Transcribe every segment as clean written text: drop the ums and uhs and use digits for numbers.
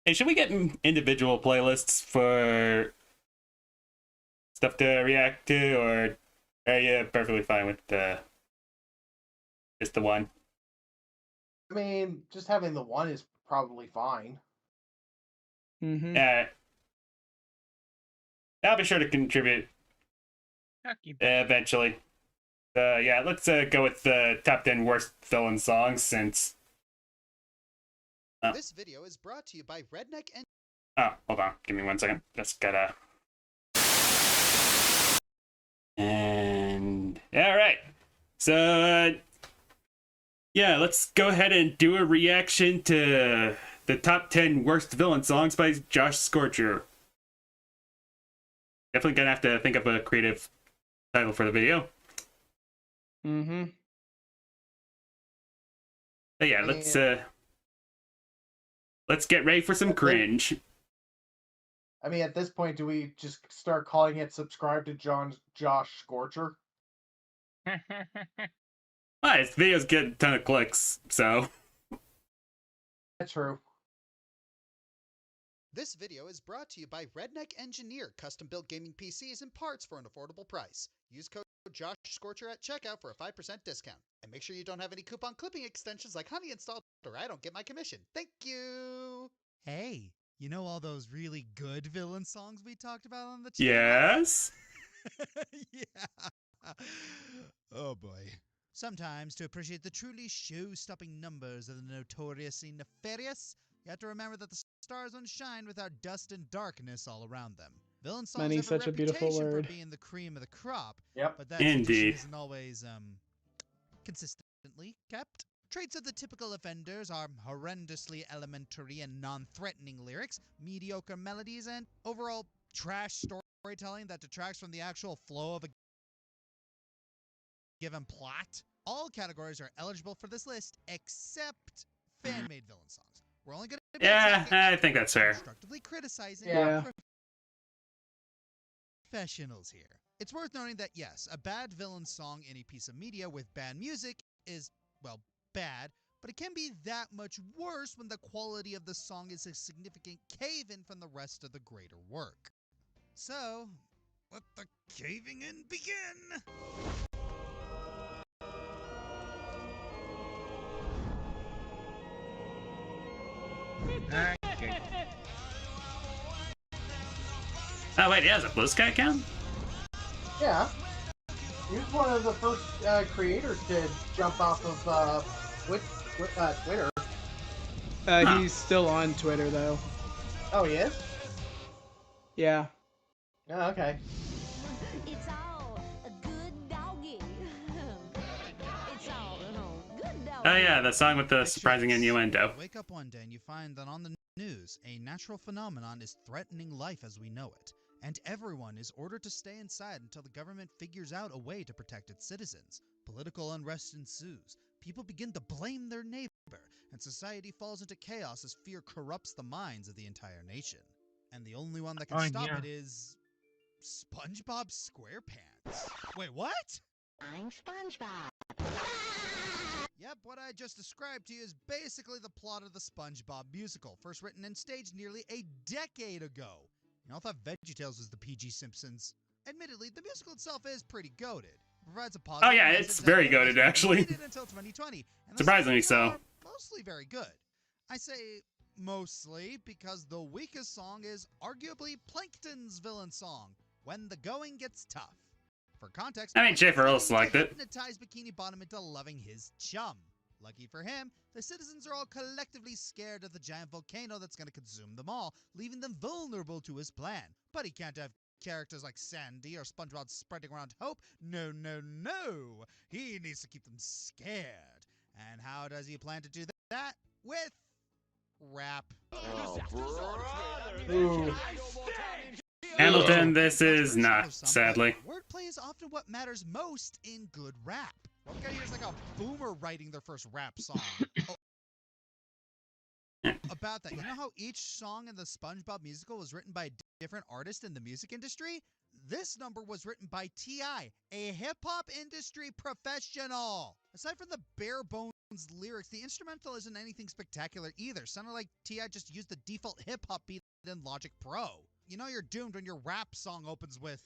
Hey, should we get individual playlists for stuff to react to, or are you perfectly fine with just the one? I mean, just having the one is probably fine. Mm-hmm. I'll be sure to contribute eventually. Yeah, let's go with the top 10 worst villain songs since. This video is brought to you by Redneck and. Oh, hold on. Give me 1 second. Just gotta. And. Alright. So, yeah, let's go ahead and do a reaction to the top 10 worst villain songs by Joshscorcher. Definitely gonna have to think of a creative title for the video. Mm-hmm. But yeah, let's get ready for some cringe. I mean, at this point, do we just start calling it "Subscribe to Joshscorcher"? Well, his videos get a ton of clicks, so. That's true. This video is brought to you by Redneck Engineer, custom-built gaming PCs and parts for an affordable price. Use code Joshscorcher at checkout for a 5% discount. And make sure you don't have any coupon clipping extensions like Honey installed or I don't get my commission. Thank you! Hey, you know all those really good villain songs we talked about on the channel? Yes? Yeah. Oh boy. Sometimes, to appreciate the truly show-stopping numbers of the notoriously nefarious, you have to remember that the stars don't shine without dust and darkness all around them. Villain songs Money, have such a beautiful reputation word. for being the cream of the crop, Yep. but that Indeed. tradition isn't always, consistently kept. Traits of the typical offenders are horrendously elementary and non-threatening lyrics, mediocre melodies, and overall trash storytelling that detracts from the actual flow of a given plot. All categories are eligible for this list except fan-made villain songs. We're only going to be I think that's fair. constructively criticizing Yeah. professionals here. It's worth noting that yes, a bad villain song in a piece of media with bad music is, well, bad, but it can be that much worse when the quality of the song is a significant cave-in from the rest of the greater work. So, let the caving in begin! Okay. Oh, wait, he has a Blue Sky account? Yeah. He was one of the first creators to jump off of Twitter. He's still on Twitter, though. Oh, he is? Yeah. Oh, okay. It's all a good doggy. It's all good doggy. Oh, yeah, the song with the surprising innuendo. Wake up one day and you find that on the news, a natural phenomenon is threatening life as we know it, and everyone is ordered to stay inside until the government figures out a way to protect its citizens. Political unrest ensues. People begin to blame their neighbor, and society falls into chaos as fear corrupts the minds of the entire nation. And the only one that can stop it is SpongeBob SquarePants. Wait, what? I'm SpongeBob. Yep, what I just described to you is basically the plot of the SpongeBob musical, first written and staged nearly a decade ago. You know, I thought VeggieTales was the PG Simpsons. Admittedly, the musical itself is pretty goated. It provides a positive. Oh, yeah, it's very goated, actually. Until 2020, and Surprisingly so. are mostly very good. I say mostly because the weakest song is arguably Plankton's villain song, When the Going Gets Tough. For context, I mean, Schaefer also liked it. hypnotize Bikini Bottom into loving his chum. Lucky for him, the citizens are all collectively scared of the giant volcano that's going to consume them all, leaving them vulnerable to his plan. But he can't have characters like Sandy or SpongeBob spreading around hope. No, no, no! He needs to keep them scared. And how does he plan to do that? With rap. Ooh. Hamilton, this is not, sadly. Wordplay is often what matters most in good rap. What we got here is like a boomer writing their first rap song. About that, you know how each song in the SpongeBob musical was written by a different artist in the music industry? This number was written by T.I., a hip-hop industry professional. Aside from the bare-bones lyrics, the instrumental isn't anything spectacular either. Sounded like T.I. just used the default hip-hop beat in Logic Pro. You know you're doomed when your rap song opens with...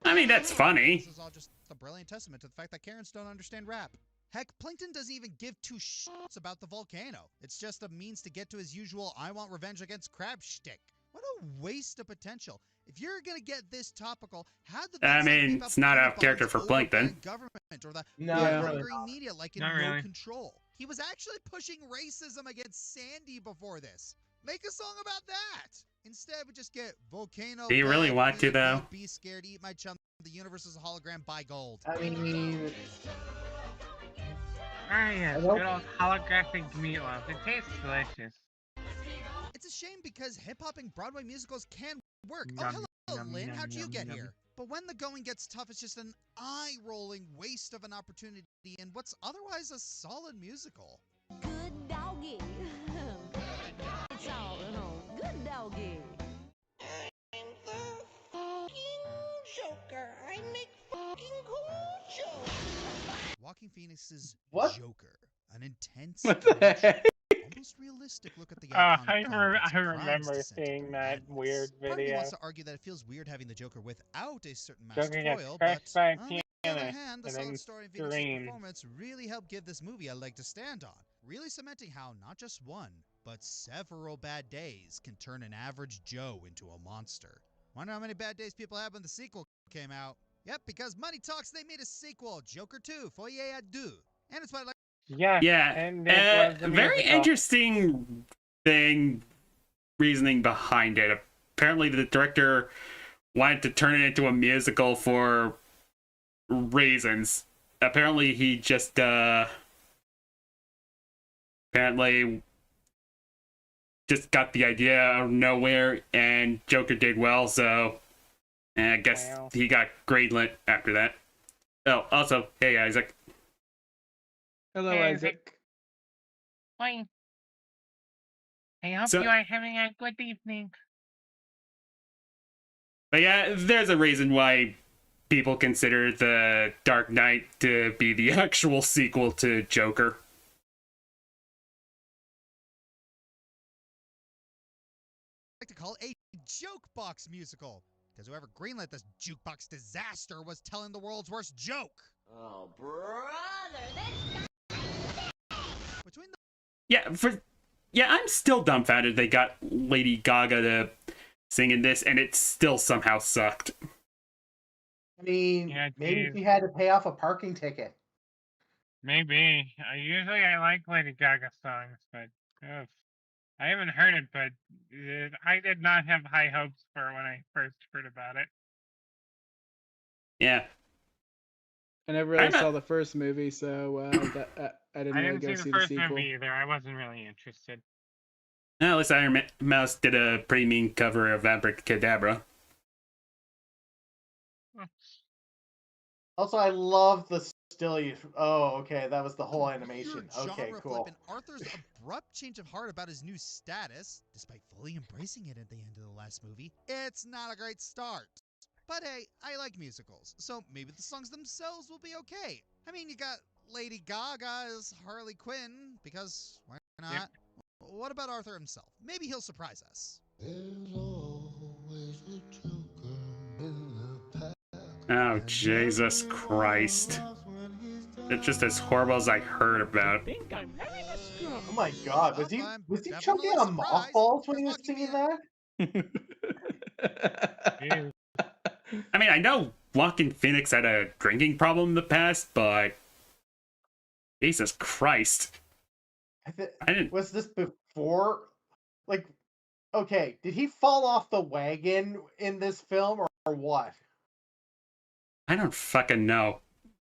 I mean, that's funny. This is all just a brilliant testament to the fact that Karens don't understand rap. Heck, Plankton doesn't even give two shits about the volcano. It's just a means to get to his usual I want revenge against crab shtick. What a waste of potential. If you're gonna get this topical, how the I mean, it's not out of character for Plankton. Government or the No, mongering media like in Not No really. Control. He was actually pushing racism against Sandy before this. Make a song about that. Instead, we just get volcano. Do you really bad, want to, really though? good, Be scared, eat my chum. The universe is a hologram. Buy gold. I mean, Ah, yes, Hello? good old holographic meatloaf. It tastes delicious. It's a shame because hip-hop and Broadway musicals can work. Yum, Oh, hello, yum, Lynn. yum, How'd you yum, get yum. here? But when the going gets tough, it's just an eye-rolling waste of an opportunity in what's otherwise a solid musical. Good doggy. It's all at home. Good doggy. I'm the fucking Joker. I make fucking cool jokes. Joaquin Phoenix's What? Joker. An intense, What the heck? almost realistic look at the I iconic comic books I and crimes remember descent into seeing that madness. weird Part of me video. wants to argue that it feels weird having the Joker without a certain masked Joker gets foil, crushed but by a on the other pianist hand, the and solid then story and Phoenix's screams. performance really helped give this movie a leg to stand on, really cementing how not just one, but several bad days can turn an average Joe into a monster. Wonder how many bad days people had when the sequel came out? Yep, because money talks, they made a sequel, Joker 2, Foyer à deux. And it's by like Yeah. Yeah, And it was a very musical. interesting reasoning behind it. Apparently, the director wanted to turn it into a musical for reasons. Apparently, he just got the idea out of nowhere, and Joker did well, so I guess Wow. he got greenlit after that. Oh, also, hey Isaac. Hello, Hey, Isaac. Bye. I hope So- you are having a good evening. But yeah, there's a reason why people consider The Dark Knight to be the actual sequel to Joker. to call a joke box musical. Because whoever greenlit this jukebox disaster was telling the world's worst joke. Oh, brother, that's Between the I'm still dumbfounded they got Lady Gaga to sing in this, and it still somehow sucked. I mean, Yeah, maybe geez. she had to pay off a parking ticket. Maybe. Usually I like Lady Gaga songs, but ugh. I haven't heard it, but I did not have high hopes for when I first heard about it. Yeah. I never really I'm not- saw the first movie, so I didn't I really didn't go see see the the first sequel. movie either. I wasn't really interested. At least Iron Mouse did a pretty mean cover of Abracadabra. Also, I love the still. Oh, okay, that was the whole weird animation. genre Okay, flip cool. and Arthur's abrupt change of heart about his new status, despite fully embracing it at the end of the last movie, it's not a great start. But hey, I like musicals, so maybe the songs themselves will be okay. I mean, you got Lady Gaga as Harley Quinn, because why not? Yep. What about Arthur himself? Maybe he'll surprise us. Oh, Jesus Christ. It's just as horrible as I heard about. Oh my God, was he I'm choking definitely on surprised, mothballs when he because was singing Joaquin that? Ew. I mean, I know Joaquin Phoenix had a drinking problem in the past, but Jesus Christ. I didn't. Was this before? Like, okay, did he fall off the wagon in this film or what? I don't fucking know.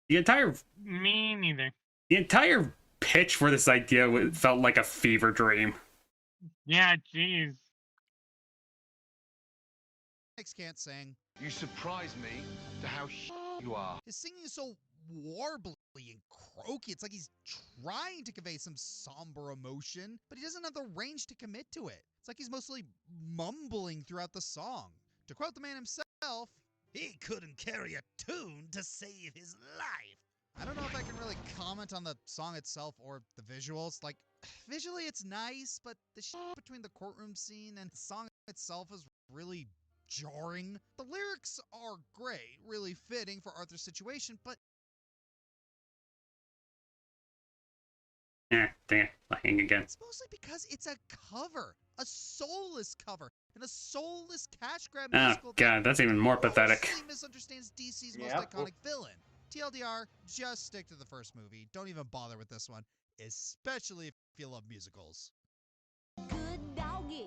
The Me neither. entire pitch for this idea felt like a fever dream. Yeah, jeez. Phoenix can't sing. You surprise me to how you are. His singing is so warbly and croaky. It's like he's trying to convey some somber emotion, but he doesn't have the range to commit to it. It's like he's mostly mumbling throughout the song. To quote the man himself, he couldn't carry a tune to save his life. I don't know if I can really comment on the song itself or the visuals. Like, visually it's nice, but the shit between the courtroom scene and the song itself is really jarring. The lyrics are great, really fitting for Arthur's situation, but Dang it, lagging again. it's mostly because it's a cover, a soulless cover, and a soulless cash grab Oh musical god, that's even more pathetic. grossly misunderstands DC's most Yep. iconic villain. TLDR, just stick to the first movie. Don't even bother with this one, especially if you love musicals. Good doggy.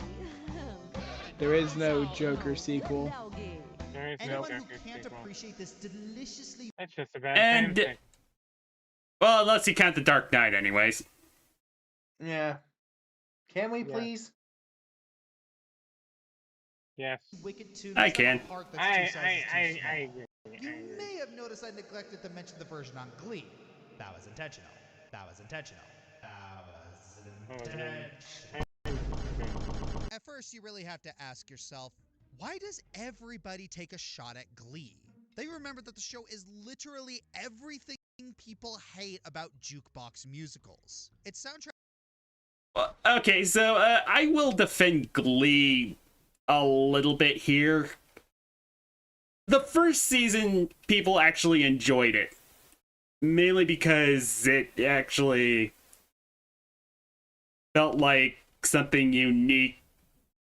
There is no Joker Good sequel. doggy. There is no Anyone who Joker can't sequel. appreciate this deliciously That's just a bad And- fanfic. Well, unless you count the Dark Knight, anyways. Yeah. Can we Yeah. please? Yes. wicked tune I must have a can. heart I that's two sizes too I small. agree. You I agree. may have noticed I neglected to mention the version on Glee. That was intentional. That was intentional. That was intentional. At first, you really have to ask yourself, why does everybody take a shot at Glee? They remember that the show is literally everything people hate about jukebox musicals. Its soundtrack Well, okay, so I will defend Glee a little bit here. The first season, people actually enjoyed it. Mainly because it actually felt like something unique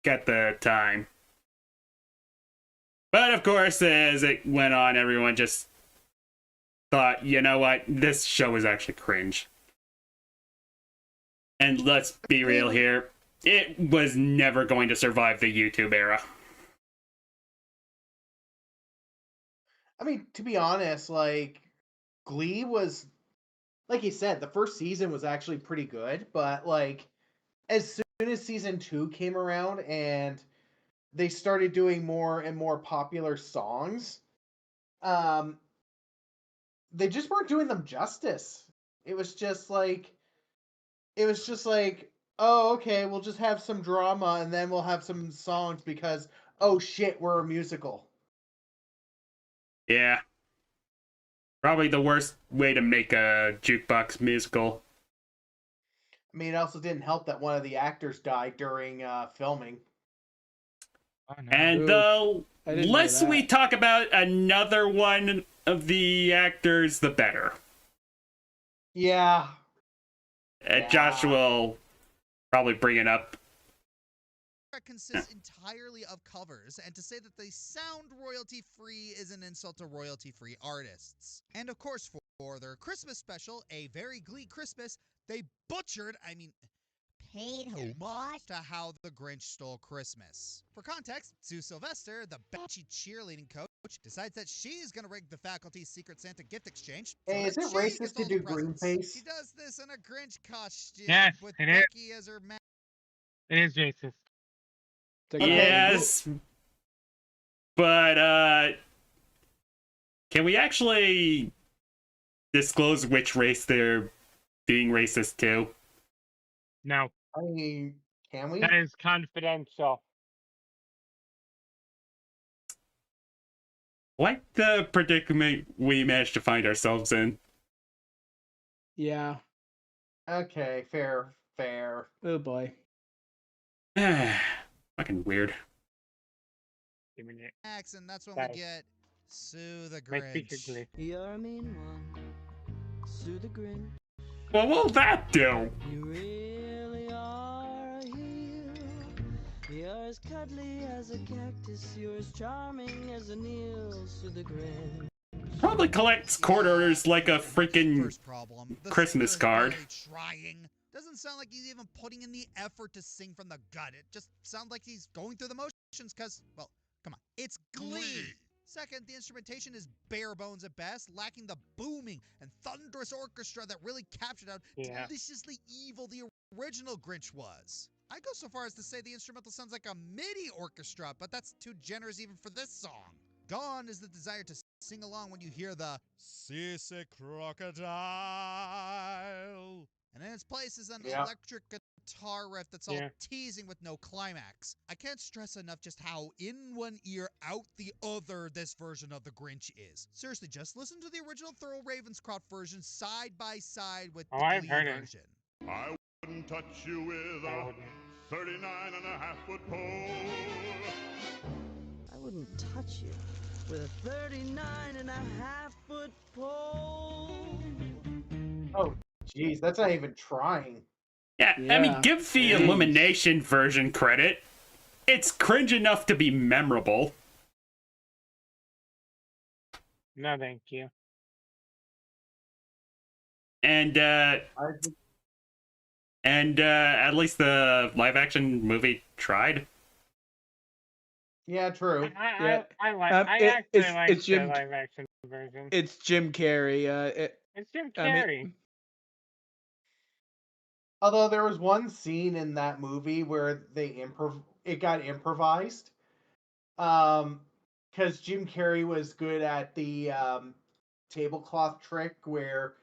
at the time. But of course, as it went on, everyone just thought, you know what, this show is actually cringe. And let's be real here, it was never going to survive the YouTube era. I mean, to be honest, like, Glee was, like you said, the first season was actually pretty good, but, like, as soon as season 2 came around and they started doing more and more popular songs, they just weren't doing them justice. It was just like, oh, okay, we'll just have some drama and then we'll have some songs because, oh shit, we're a musical. Yeah. Probably the worst way to make a jukebox musical. I mean, it also didn't help that one of the actors died during filming. Oh, no. And Oof. the I didn't know less we that. talk about another one of the actors, the better. Yeah. Josh will probably bring it up. consists entirely of covers, and to say that they sound royalty-free is an insult to royalty-free artists. And of course, for their Christmas special, A Very Glee Christmas, they paid homage to How the Grinch Stole Christmas. For context, Sue Sylvester, the bitchy cheerleading coach, decides that she's gonna rig the faculty's Secret Santa gift exchange. Hey, is it she racist gets to all the do green presents. face? She does this in a Grinch costume Yes, with it is. Becky as her It is racist. Take Okay. Yes. But, can we actually disclose which race they're being racist to? No, I mean, can we? that is confidential. Like the predicament we managed to find ourselves in. Yeah. Okay, fair. Oh boy. Fucking weird. Give me that. Max, and that's when Sorry. we get Sue the My Grinch. secretly. You're a mean one, Sue the Grinch. What will that do? You really are a heel. You're as cuddly as a cactus. You're as charming as a Neil, Sue the Grinch. Probably collects court orders like a freaking First problem, the Christmas singer is card. barely trying. Doesn't sound like he's even putting in the effort to sing from the gut. It just sounds like he's going through the motions because, well, come on, it's Glee. Second, the instrumentation is bare bones at best, lacking the booming and thunderous orchestra that really captured how Yeah. deliciously evil the original Grinch was. I go so far as to say the instrumental sounds like a MIDI orchestra, but that's too generous even for this song. Gone is the desire to sing along when you hear the seasick crocodile. And in its place is an Yeah. electric guitar riff that's all Yeah. teasing with no climax. I can't stress enough just how in one ear, out the other this version of the Grinch is. Seriously, just listen to the original Thurl Ravenscroft version side by side with the I've Glee heard it. version. I wouldn't touch you with I a wouldn't. 39.5-foot pole. I wouldn't touch you with a 39.5-foot pole. Oh, jeez, that's not even trying. Yeah, I mean, Yeah. give the Jeez. Illumination version credit. It's cringe enough to be memorable. No, thank you. And I, at least the live action movie tried. yeah, true. Yeah. I like. I It- actually it's- like it's the Jim- live action version. It's Jim Carrey. It's Jim I mean- Carrey. Although there was one scene in that movie where it got improvised. Because Jim Carrey was good at the tablecloth trick where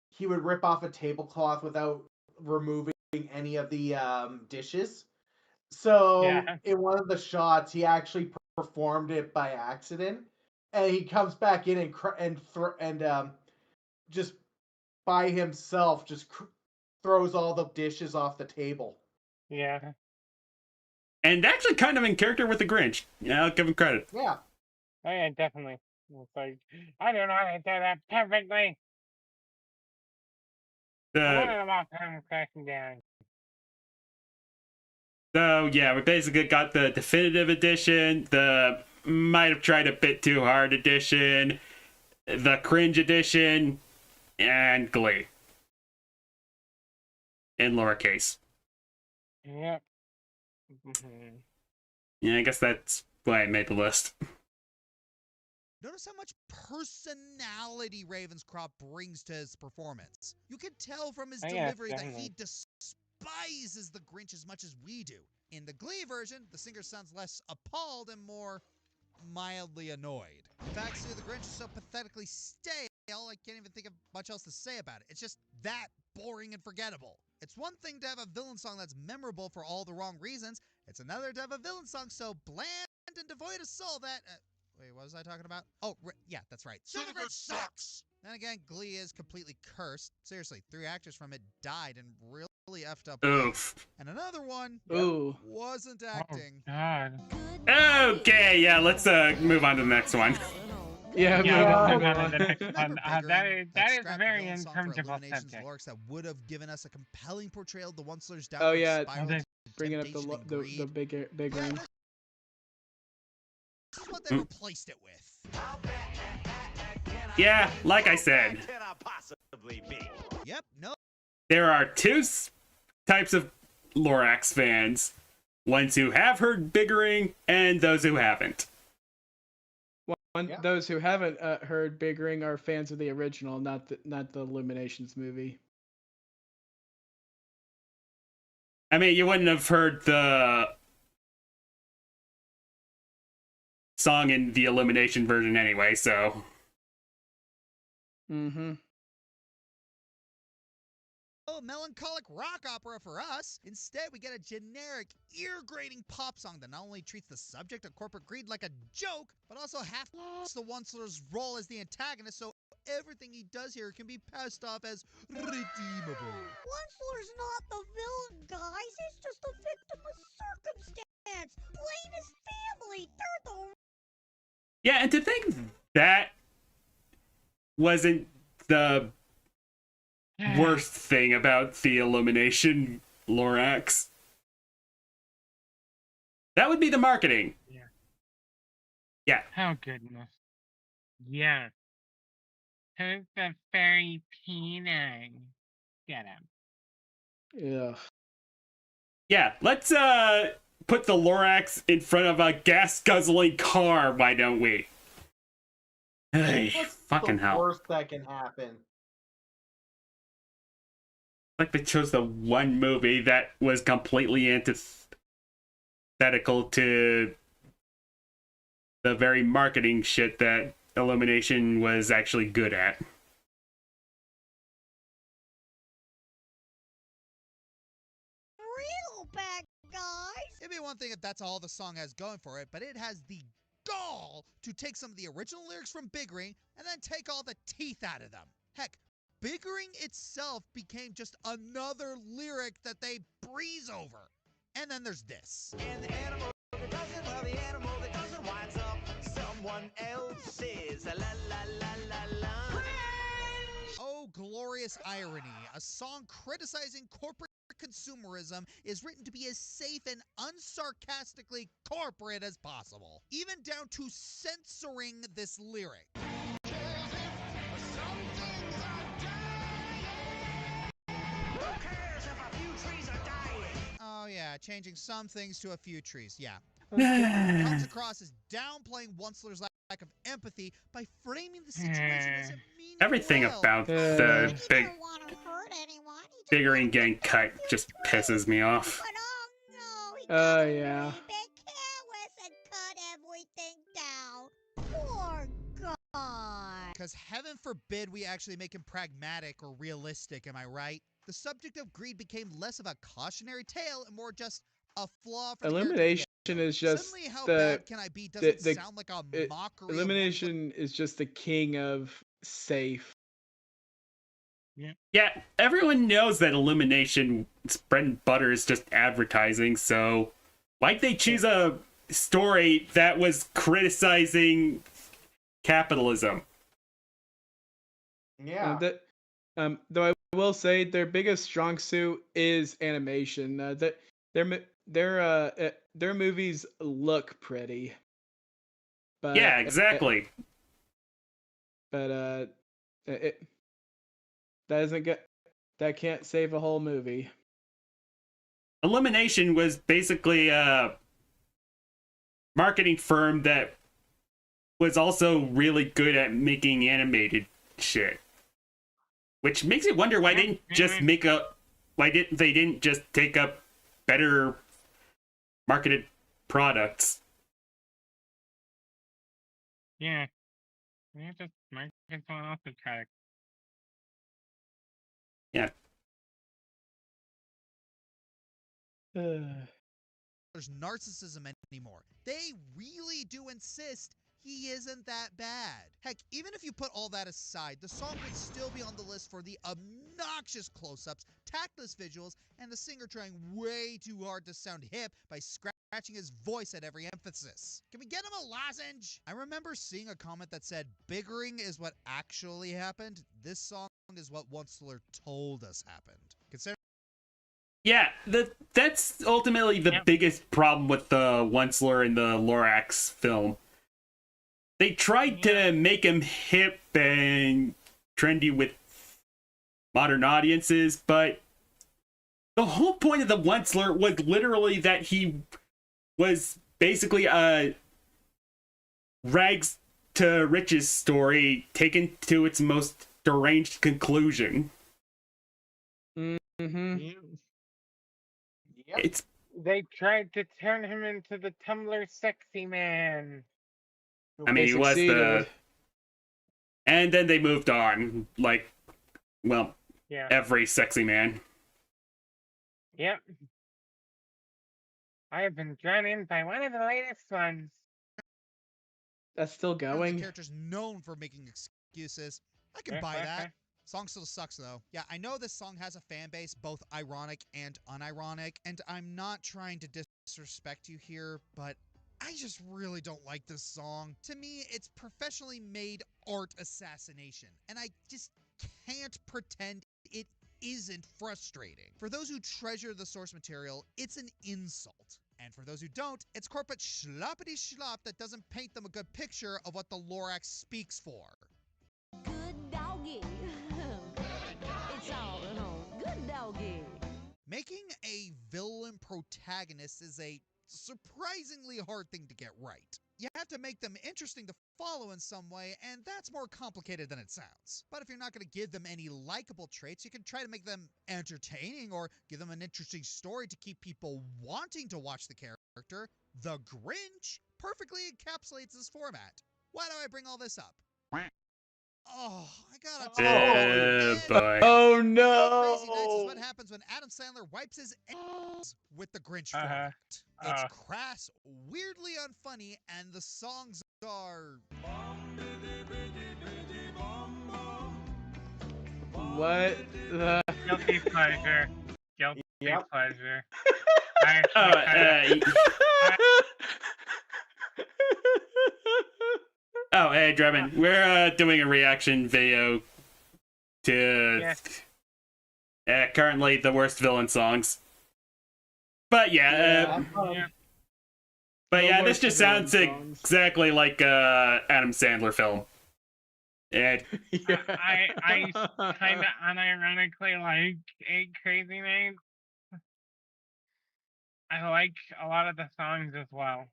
he would rip off a tablecloth without removing any of the dishes. So Yeah. in one of the shots, he actually performed it by accident, and he comes back in and just by himself just throws all the dishes off the table. Yeah. And actually kind of in character with the Grinch. Yeah, I'll give him credit. Yeah. Oh yeah, definitely. It's like I don't know how to do that perfectly. I wanted them all come crashing down. So yeah, we basically got the definitive edition, the might have tried a bit too hard edition, the cringe edition, and Glee. In lowercase. Yep. Mhm. Yeah, I guess that's why I made the list. Notice how much personality Ravenscroft brings to his performance. You can tell from his Oh, yeah, delivery that he definitely. despises the Grinch as much as we do. In the Glee version, the singer sounds less appalled and more mildly annoyed. In fact, Sue the Grinch is so pathetically stale, I can't even think of much else to say about it. It's just that boring and forgettable. It's one thing to have a villain song that's memorable for all the wrong reasons. It's another to have a villain song so bland and devoid of soul that... wait, what was I talking about? Oh, yeah, that's right. Sue the Grinch sucks! Then again, Glee is completely cursed. Seriously, 3 actors from it died in really effed up ways. Oof. And another one Ooh. wasn't Oh acting. God. Okay, yeah, let's move on to the next one. Yeah, Yeah, move let's on, move move on to on. the next Remember one. Bigger, That is a scrappy very villain song for uncomfortable Illumination's subject. lyrics that would have given us a compelling portrayal of the Onceler's Oh, downward yeah, spiral the- to Bringing up temptation and the greed. big ring. This is what they replaced it with. Yeah, like I said, Yep, no. there are two types of Lorax fans. Ones who have heard Biggering and those who haven't. Yeah. Those who haven't heard Big Ring are fans of the original, not the Illuminations movie. I mean, you wouldn't have heard the song in the Illumination version anyway, so... Mm-hmm. Oh, melancholic rock opera for us. Instead, we get a generic, ear-grating pop song that not only treats the subject of corporate greed like a joke, but also half the Onceler's role as the antagonist, so everything he does here can be passed off as redeemable. Onceler's not the villain, guys. He's just a victim of circumstance. Blame his family. They're the... Yeah, and to think that wasn't the worst thing about the Illumination Lorax. That would be the marketing. Yeah. Yeah. Oh goodness. Yeah. Who's the fairy peanut? Get him. Yeah. Yeah, let's put the Lorax in front of a gas-guzzling car, why don't we? Hey, What's fucking the hell. worst that can happen? Like they chose the one movie that was completely antithetical to the very marketing shit that Illumination was actually good at. one thing if that's all the song has going for it, but it has the gall to take some of the original lyrics from Big Ring and then take all the teeth out of them. Heck, Big Ring itself became just another lyric that they breeze over. And then there's this. And the animal that doesn't, well, the animal that doesn't winds up someone else's. La la la la la. Oh, glorious irony. A song criticizing corporate consumerism is written to be as safe and unsarcastically corporate as possible, even down to censoring this lyric. Oh yeah, changing some things to a few trees, yeah. Comes across as downplaying Onceler's lack of empathy by framing the situation as a meaningful Everything about the He don't want to hurt anyone. He just Big Ring wants getting to cut help just his pisses me off. But oh no, he Oh, got yeah. really big careless and cut everything down. Poor guy. Because heaven forbid we actually make him pragmatic or realistic, am I right? The subject of greed became less of a cautionary tale and more just a flaw for the character Elimination Heyo. is just Suddenly, how the bad can I be doesn't the- sound like a it- mockery of elimination is just the king of safe. Yeah, everyone knows that elimination bread and butter is just advertising, so why'd they choose a story that was criticizing capitalism? Yeah. Though I will say their biggest strong suit is animation. Their movies look pretty. But Yeah, exactly. But it that can't save a whole movie. Elimination was basically a marketing firm that was also really good at making animated shit. Which makes me wonder why they didn't just take up better marketed products. Yeah. You just market someone else's product. Yeah. There's narcissism anymore. They really do insist he isn't that bad. Heck, even if you put all that aside, the song would still be on the list for the obnoxious close-ups, tactless visuals, and the singer trying way too hard to sound hip by scratching his voice at every emphasis. Can we get him a lozenge? I remember seeing a comment that said, Big Ring is what actually happened. This song is what Onceler told us happened. Consider Yeah, that's ultimately the biggest problem with the Onceler and the Lorax film. They tried to make him hip and trendy with modern audiences, but the whole point of the Onceler was literally that he was basically a rags to riches story taken to its most deranged conclusion. Mm-hmm. Yep. It's They tried to turn him into the Tumblr sexy man. I mean, he was the... succeeded. And then they moved on, like, well, Yeah. every sexy man. Yep. I have been drawn in by one of the latest ones. That's still the going. character's known for making excuses. I can buy that. Song still sucks though. Yeah, I know this song has a fan base, both ironic and unironic, and I'm not trying to disrespect you here, but I just really don't like this song. To me, it's professionally made art assassination, and I just can't pretend it isn't frustrating. For those who treasure the source material, it's an insult. And for those who don't, it's corporate schloppity schlop that doesn't paint them a good picture of what the Lorax speaks for. Good doggy. It's all at home. Good doggy. Making a villain protagonist is a surprisingly hard thing to get right. You have to make them interesting to follow in some way, and that's more complicated than it sounds. But if you're not going to give them any likable traits, you can try to make them entertaining or give them an interesting story to keep people wanting to watch the character. The Grinch perfectly encapsulates this format. Why do I bring all this up? Oh, I gotta Oh, tell you, Oh, man. boy. Oh Crazy Nights is what no! happens when Adam Sandler wipes his ass with the Grinch Uh-huh. format. It's Oh. crass, weirdly unfunny, and the songs are. What the? Guilty pleasure. Guilty Yep. pleasure. Oh, I actually kinda, hey, Drebin, we're doing a reaction video to currently the worst villain songs. But yeah, yeah. but No yeah, this worst just villain sounds songs. exactly like Adam Sandler film. It, I kind of unironically like 8 Crazy Nights. I like a lot of the songs as well.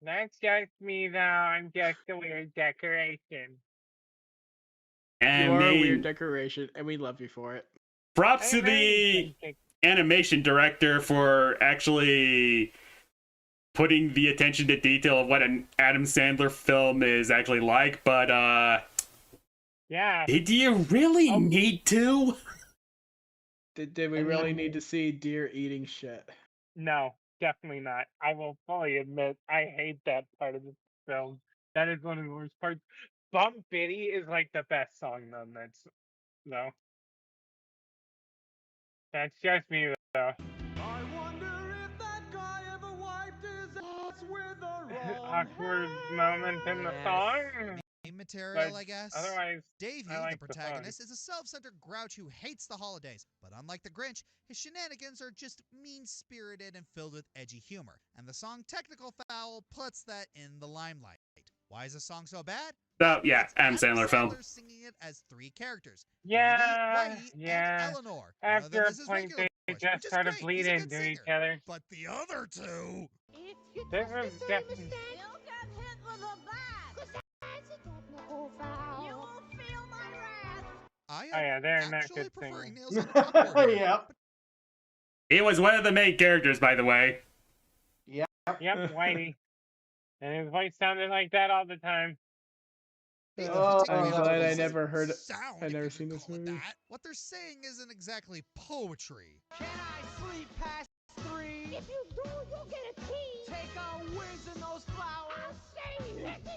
That's just me, though. I'm just a weird decoration. You I are a weird mean, decoration, and we love you for it. props to I'm very the animation director for actually putting the attention to detail of what an Adam Sandler film is actually like, but yeah. did you really need to? Did we I really mean- need to see deer eating shit? No, definitely not. I will fully admit I hate that part of the film. That is one of the worst parts. Bump Bitty is like the best song on that. No. That's just me, though. I wonder if that guy ever wiped his ass with the wrong Awkward moment in the Yes. song. Material, But I guess. otherwise, Davey, I like the the song. protagonist, is a self-centered grouch who hates the holidays. But unlike the Grinch, his shenanigans are just mean-spirited and filled with edgy humor. And the song Technical Foul puts that in the limelight. Why is the song so bad? Oh, yeah, It's Adam Sandler film. singing it as 3 characters. Yeah, Davey, yeah. and Eleanor. One of After them a is his point, regular they voice, just which is sort of great. bleed He's a good into each singer. other. But the other two... If you This touch is the definitely. thermostat, you'll get hit with a bat. 'Cause that's a technical foul. You will feel my wrath. I Oh am yeah, they're not actually good preferring singers. Nails on the Chalkboard here. Yep. He was one of the main characters, by the way. Yep, Whitey. And his voice sounded like that all the time. Oh, I'm glad I never heard. Sound, I've if never you seen could this call it movie. that. What they're saying isn't exactly poetry. Can I sleep past 3? If you do, you'll get a T. Take a whiz in those flowers.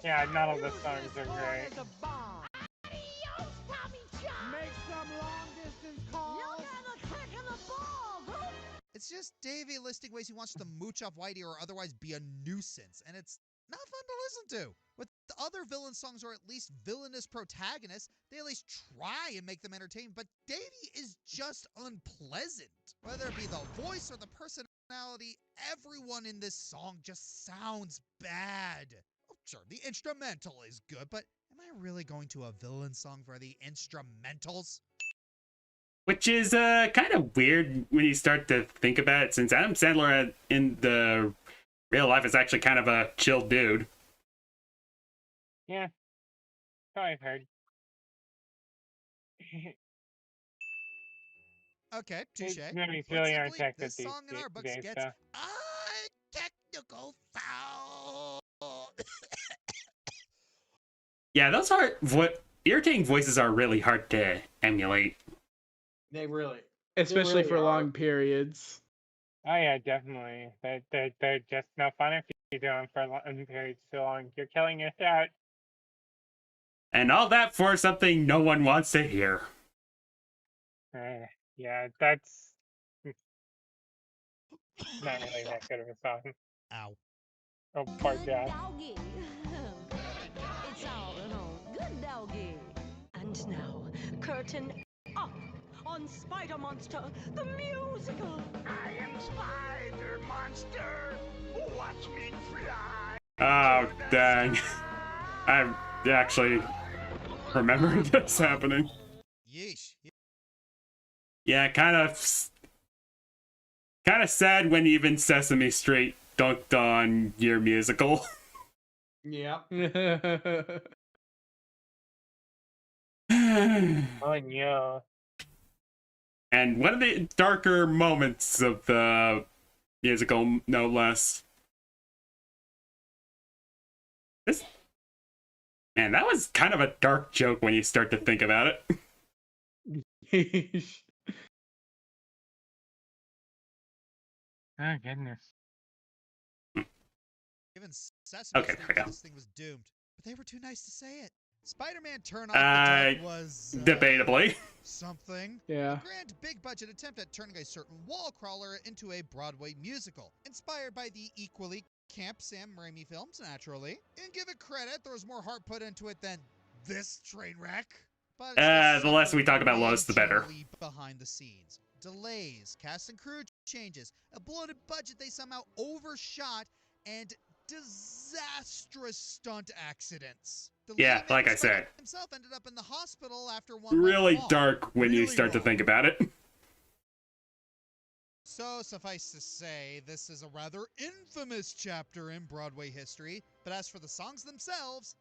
Yeah, none of the Use songs this are horn great. as a bomb. Adios, Tommy John. Make some long distance calls. You'll get a kick in the balls. It's just Davey listing ways he wants to mooch off Whitey or otherwise be a nuisance, and it's not fun to listen to. With the other villain songs, or at least villainous protagonists, they at least try and make them entertaining, but Davey is just unpleasant. Whether it be the voice or the personality, everyone in this song just sounds bad. Oh, sure, the instrumental is good, but am I really going to a villain song for the instrumentals? Which is kind of weird when you start to think about it, since Adam Sandler in the real life is actually kind of a chill dude. Yeah. So I've heard. Okay, touche. Movies Put really aren't simply, that good this these song in our books days, gets so. a technical foul. Yeah, those are irritating voices are really hard to emulate. They really. Especially really for are. long periods. Oh yeah, definitely. They're just no fun if you do them for long periods too long. You're killing your throat. And all that for something no one wants to hear. Yeah, that's not really that good of a song. Ow. Oh, poor Good guy. doggy. It's all in all. Good doggy. And now, curtain up on Spider Monster, the musical. I am Spider Monster. Watch me fly. Oh, dang. I actually remember this happening. Yeesh. Yeah, kind of sad when even Sesame Street dunked on your musical. Yep. Oh yeah. And one of the darker moments of the musical, no less. Man, that was kind of a dark joke when you start to think about it. Oh goodness. Given Sesame Okay, Street, there we go. this thing was doomed, but they were too nice to say it. Spider-Man Turn Off the Dark was Debatably. something. Yeah. A grand big-budget attempt at turning a certain wall crawler into a Broadway musical, inspired by the equally camp Sam Raimi films, naturally. And give it credit, there was more heart put into it than this train wreck. But The less we talk about Lois, the better. Behind the scenes, delays, cast and crew changes, a bloated budget they somehow overshot, and disastrous stunt accidents. The Yeah, lead like man I said. himself ended up in the hospital after one Really went wrong. dark when you Really start to wrong. think about it. So, suffice to say, this is a rather infamous chapter in Broadway history, but as for the songs themselves,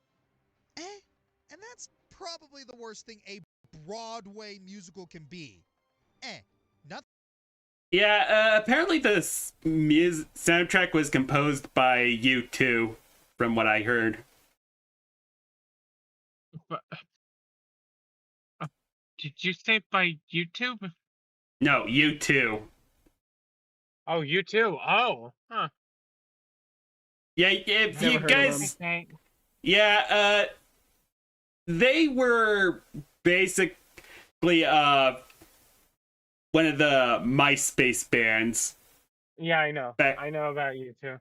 and that's probably the worst thing a Broadway musical can be. Nothing. Yeah, apparently this soundtrack was composed by U2, from what I heard. But, did you say by YouTube? No, U2. Oh, you too. Oh, huh. Yeah, if Never you heard of guys... Okay. Yeah, they were basically, one of the MySpace bands. Yeah, I know. Back- I know about you too.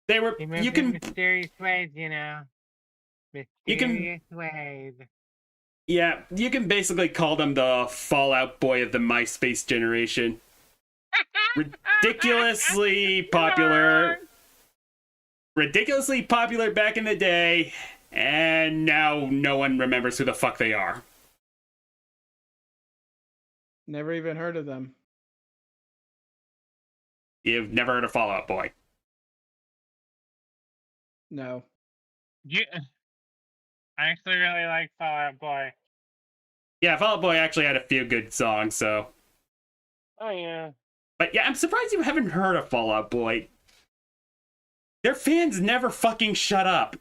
They were, They moved you in can, mysterious ways, you know. You can- Mysterious ways. yeah, you can basically call them the Fallout Boy of the MySpace generation. Ridiculously popular back in the day, and now no one remembers who the fuck they are. Never even heard of them. You've never heard of Fallout Boy. No. I actually really like Fallout Boy. Yeah, Fallout Boy actually had a few good songs, so. Oh yeah. But yeah, I'm surprised you haven't heard of Fallout Boy. Their fans never fucking shut up.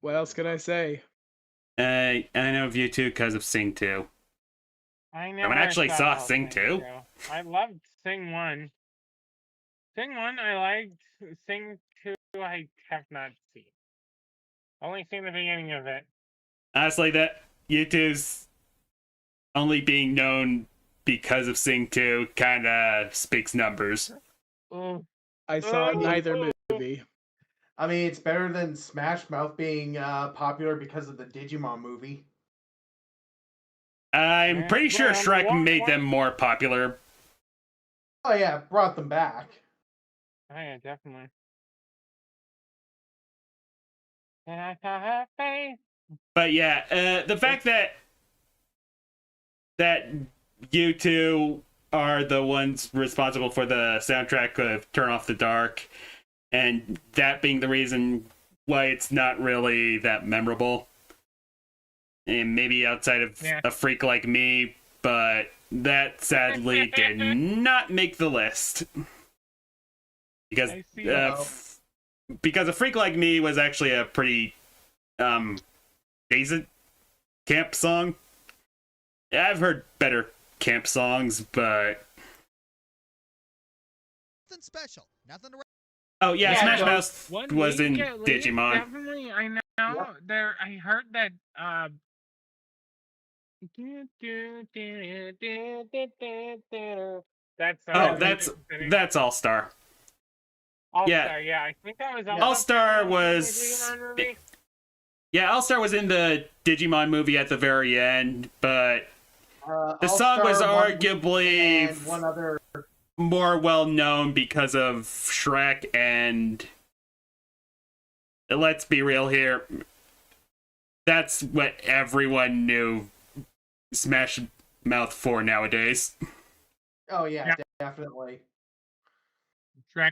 What else can I say? I know of you too because of Sing 2. I never actually saw the Sing whole 2. thing, so. I loved Sing 1. Sing 1 I liked. Sing 2 I have not seen. Only seen the beginning of it. Honestly, that YouTube's only being known because of Sing 2 kind of speaks numbers. I saw neither movie. I mean, it's better than Smash Mouth being popular because of the Digimon movie. I'm pretty sure Shrek made them more popular. Oh yeah, brought them back. Oh yeah, definitely. And I saw her face. But yeah, the fact that you two are the ones responsible for the soundtrack of Turn Off the Dark, and that being the reason why it's not really that memorable. And maybe outside of a freak like me, but that sadly did not make the list. Because because a freak like me was actually a pretty decent camp song. Yeah, I've heard better camp songs, but Nothing special. Nothing to. Oh yeah, Yeah, Smash so Mouth was in Digimon. Definitely, I know. There, I heard that. That's All Star. All Yeah. Star, yeah. I think that was All Star was. Digimon movie. Yeah, All Star was in the Digimon movie at the very end, but the song All-Star, was one- arguably and one other. more well known because of Shrek, and let's be real here, that's what everyone knew Smash Mouth for nowadays. Oh yeah, definitely. Shrek.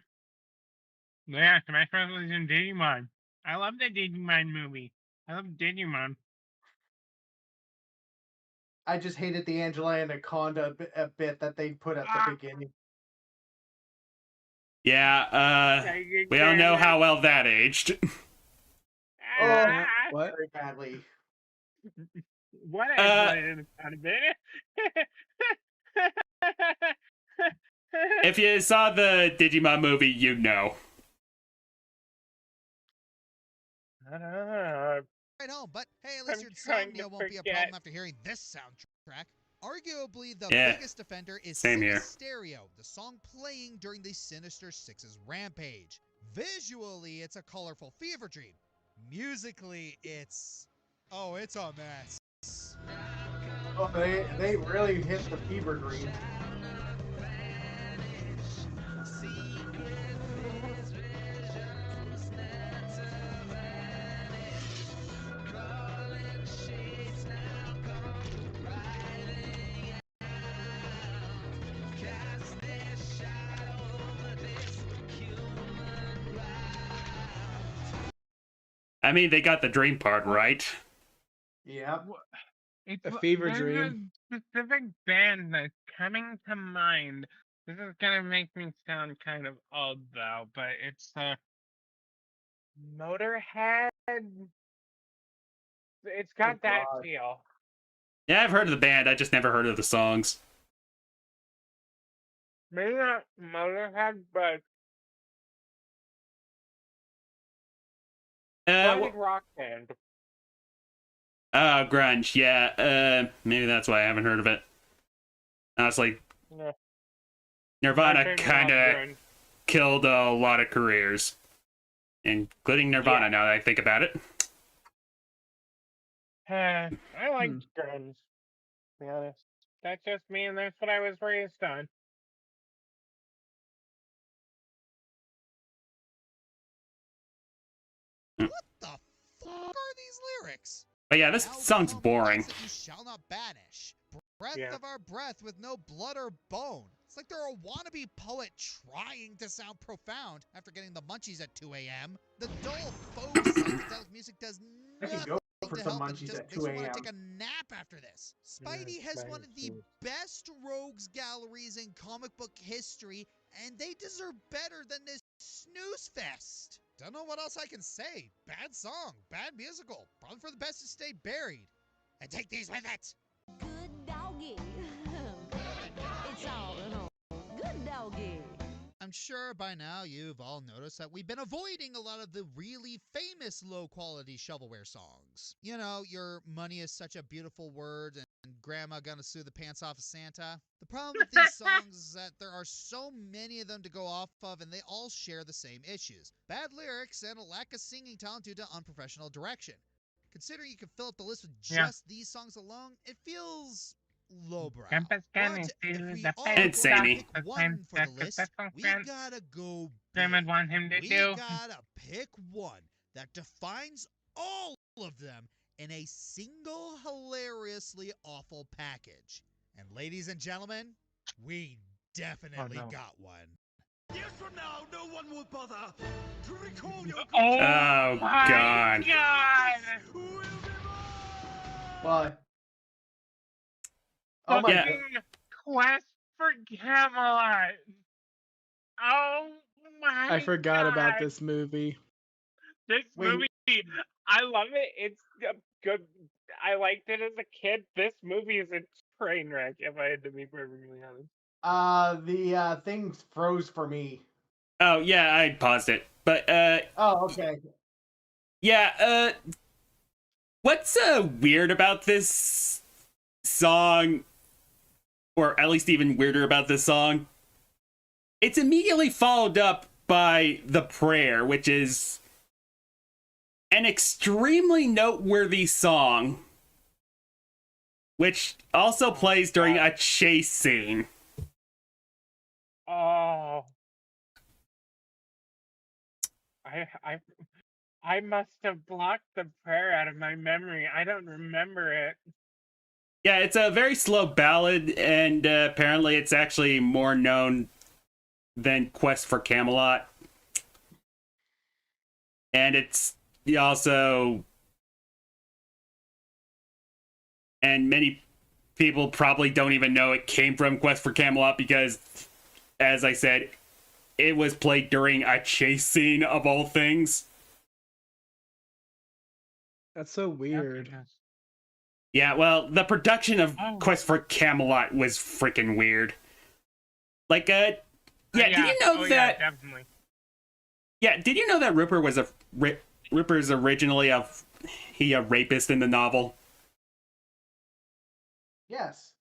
Yeah, Smash Bros. Was in Digimon. I love the Digimon movie. I love Digimon. I just hated the Angela Anaconda a bit that they put at the beginning. Yeah, we don't know how well that aged. Oh, What? very badly. What Uh, a bit. If you saw the Digimon movie, you'd know. Right home, but hey, at least I'm your trying insomnia to won't be a forget. problem after hearing this soundtrack. Arguably the Yeah, biggest offender is same here. Stereo, the song playing during the Sinister Six's rampage. Visually, it's a colorful fever dream. Musically, it's a mess. Oh, they really hit the fever dream. I mean, they got the dream part right. Yeah. A fever There's dream. a specific band that's coming to mind. This is gonna make me sound kind of old though, but it's Motorhead. It's got Oh, that God. feel. Yeah, I've heard of the band. I just never heard of the songs. Maybe not Motorhead, but classic rock band. Grunge. Yeah, maybe that's why I haven't heard of it. Honestly, Yeah. Nirvana Classic kind rock of band. killed a lot of careers, including Nirvana. Yeah. Now that I think about it. I like grunge, to be honest. That's just me, and that's what I was raised on. What the fuck are these lyrics? But yeah, this Now song's come boring. thoughts that you shall not banish. Breath Yeah. of our breath with no blood or bone. It's like they're a wannabe poet trying to sound profound after getting the munchies at 2 a.m. The dull faux psychedelic music does I could nothing go for to some help and munchies just at makes 2 you want a.m. to take a nap after this. Spidey has one of the munchies. best rogues galleries in comic book history, and they deserve better than this snooze fest. Don't know what else I can say. Bad song, bad musical. Probably for the best to stay buried. And take these with it. Good doggy. It's all in all. Good doggy. I'm sure by now you've all noticed that we've been avoiding a lot of the really famous low-quality shovelware songs. You know, your money is such a beautiful word and grandma gonna sue the pants off of Santa. The problem with these songs is that there are so many of them to go off of and they all share the same issues. Bad lyrics and a lack of singing talent due to unprofessional direction. Considering you can fill up the list with just these songs alone, it feels lowbrow. But if we are going It's to samey. pick one for the list, we gotta go Graham big. would want him to We do. gotta pick one that defines all of them in a single hilariously awful package. And ladies and gentlemen, we definitely got one. Years from now, no one will bother to recall your Oh, my God. God! will be But oh my Yeah. god. Quest for Camelot. Oh my I forgot about God. this movie. This Wait. movie, I love it. It's good. I liked it as a kid. This movie is a train wreck, if I had to be perfectly honest. The thing froze for me. Oh yeah, I paused it. But Oh, okay. yeah, what's weird about this song, or at least even weirder about this song? It's immediately followed up by The Prayer, which is an extremely noteworthy song, which also plays during a chase scene. Oh. I must have blocked the prayer out of my memory. I don't remember it. Yeah, it's a very slow ballad, and apparently it's actually more known than Quest for Camelot. And it's also... And many people probably don't even know it came from Quest for Camelot because, as I said, it was played during a chase scene of all things. That's so weird. Yeah, well, the production of Oh. Quest for Camelot was freaking weird. Like, yeah, did you know that? Yeah, definitely. Yeah, did you know that Ripper's originally a rapist in the novel? Yes.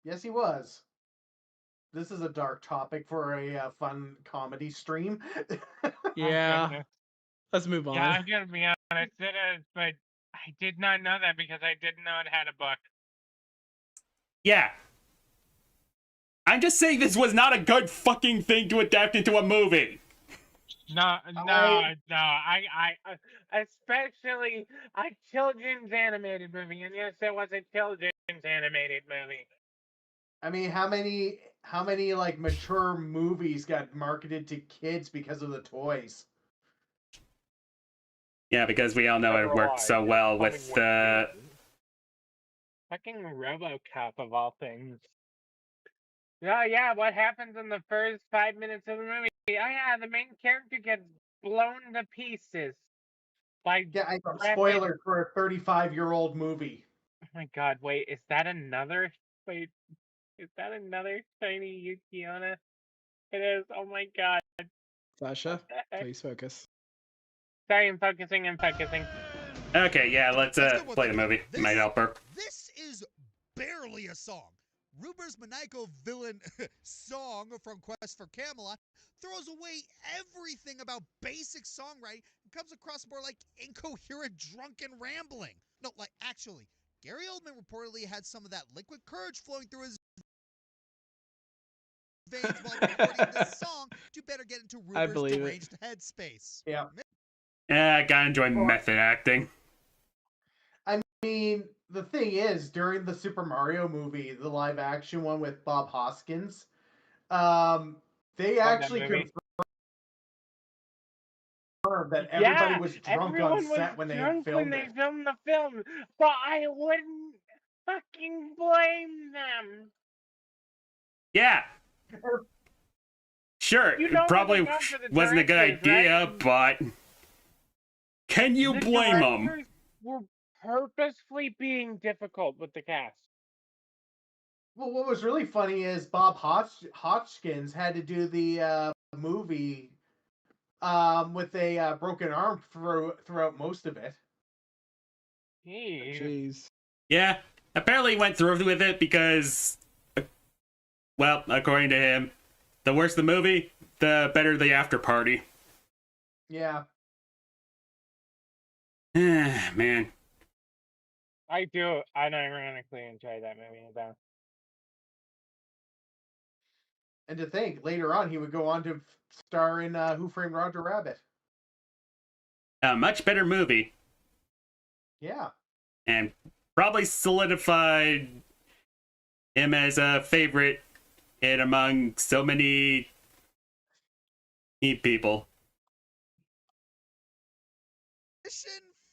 Yes, he was. This is a dark topic for a fun comedy stream. Yeah. goodness. Let's move on. Yeah, I'm gonna be honest, it is, but I did not know that because I didn't know it had a book. Yeah. I'm just saying this was not a good fucking thing to adapt into a movie. No, I especially a children's animated movie, and yes, it was a children's animated movie. I mean, how many like mature movies got marketed to kids because of the toys? Yeah, because we all know it worked so well with the... Fucking RoboCop of all things. Oh yeah, what happens in the first 5 minutes of the movie? Oh yeah, the main character gets blown to pieces. By Yeah, I know. rapid- Spoiler for a 35-year-old movie. Oh my god, wait, is that another shiny Yukiona? It is, oh my god. Sasha, please focus. Sorry, I'm focusing. Okay, yeah, let's go with play it. the movie. This- Might help her. This is barely a song. Ruber's maniacal villain song from Quest for Camelot throws away everything about basic songwriting and comes across more like incoherent drunken rambling. No, like actually, Gary Oldman reportedly had some of that liquid courage flowing through his veins while recording this song to better get into I Ruber's believe it. deranged headspace. Yeah. Yeah, I gotta enjoy method acting. I mean, the thing is, during the Super Mario movie, the live action one with Bob Hoskins, they actually movie. confirmed that everybody Yeah, was drunk on everyone set was when they drunk filmed when it. they filmed the film, but I wouldn't fucking blame them. Yeah. Sure, You know it probably what they got for the wasn't a good directors, idea, but can you The blame them? directors were purposefully being difficult with the cast. Well, what was really funny is Bob Hoskins had to do the movie with a broken arm throughout most of it. Jeez. Jeez. Yeah, apparently he went through with it because, well, according to him, the worse the movie, the better the after party. Yeah. Man. I do unironically enjoy that movie though. And to think, later on, he would go on to star in Who Framed Roger Rabbit. A much better movie, Yeah. and probably solidified him as a favorite and among so many people. Mission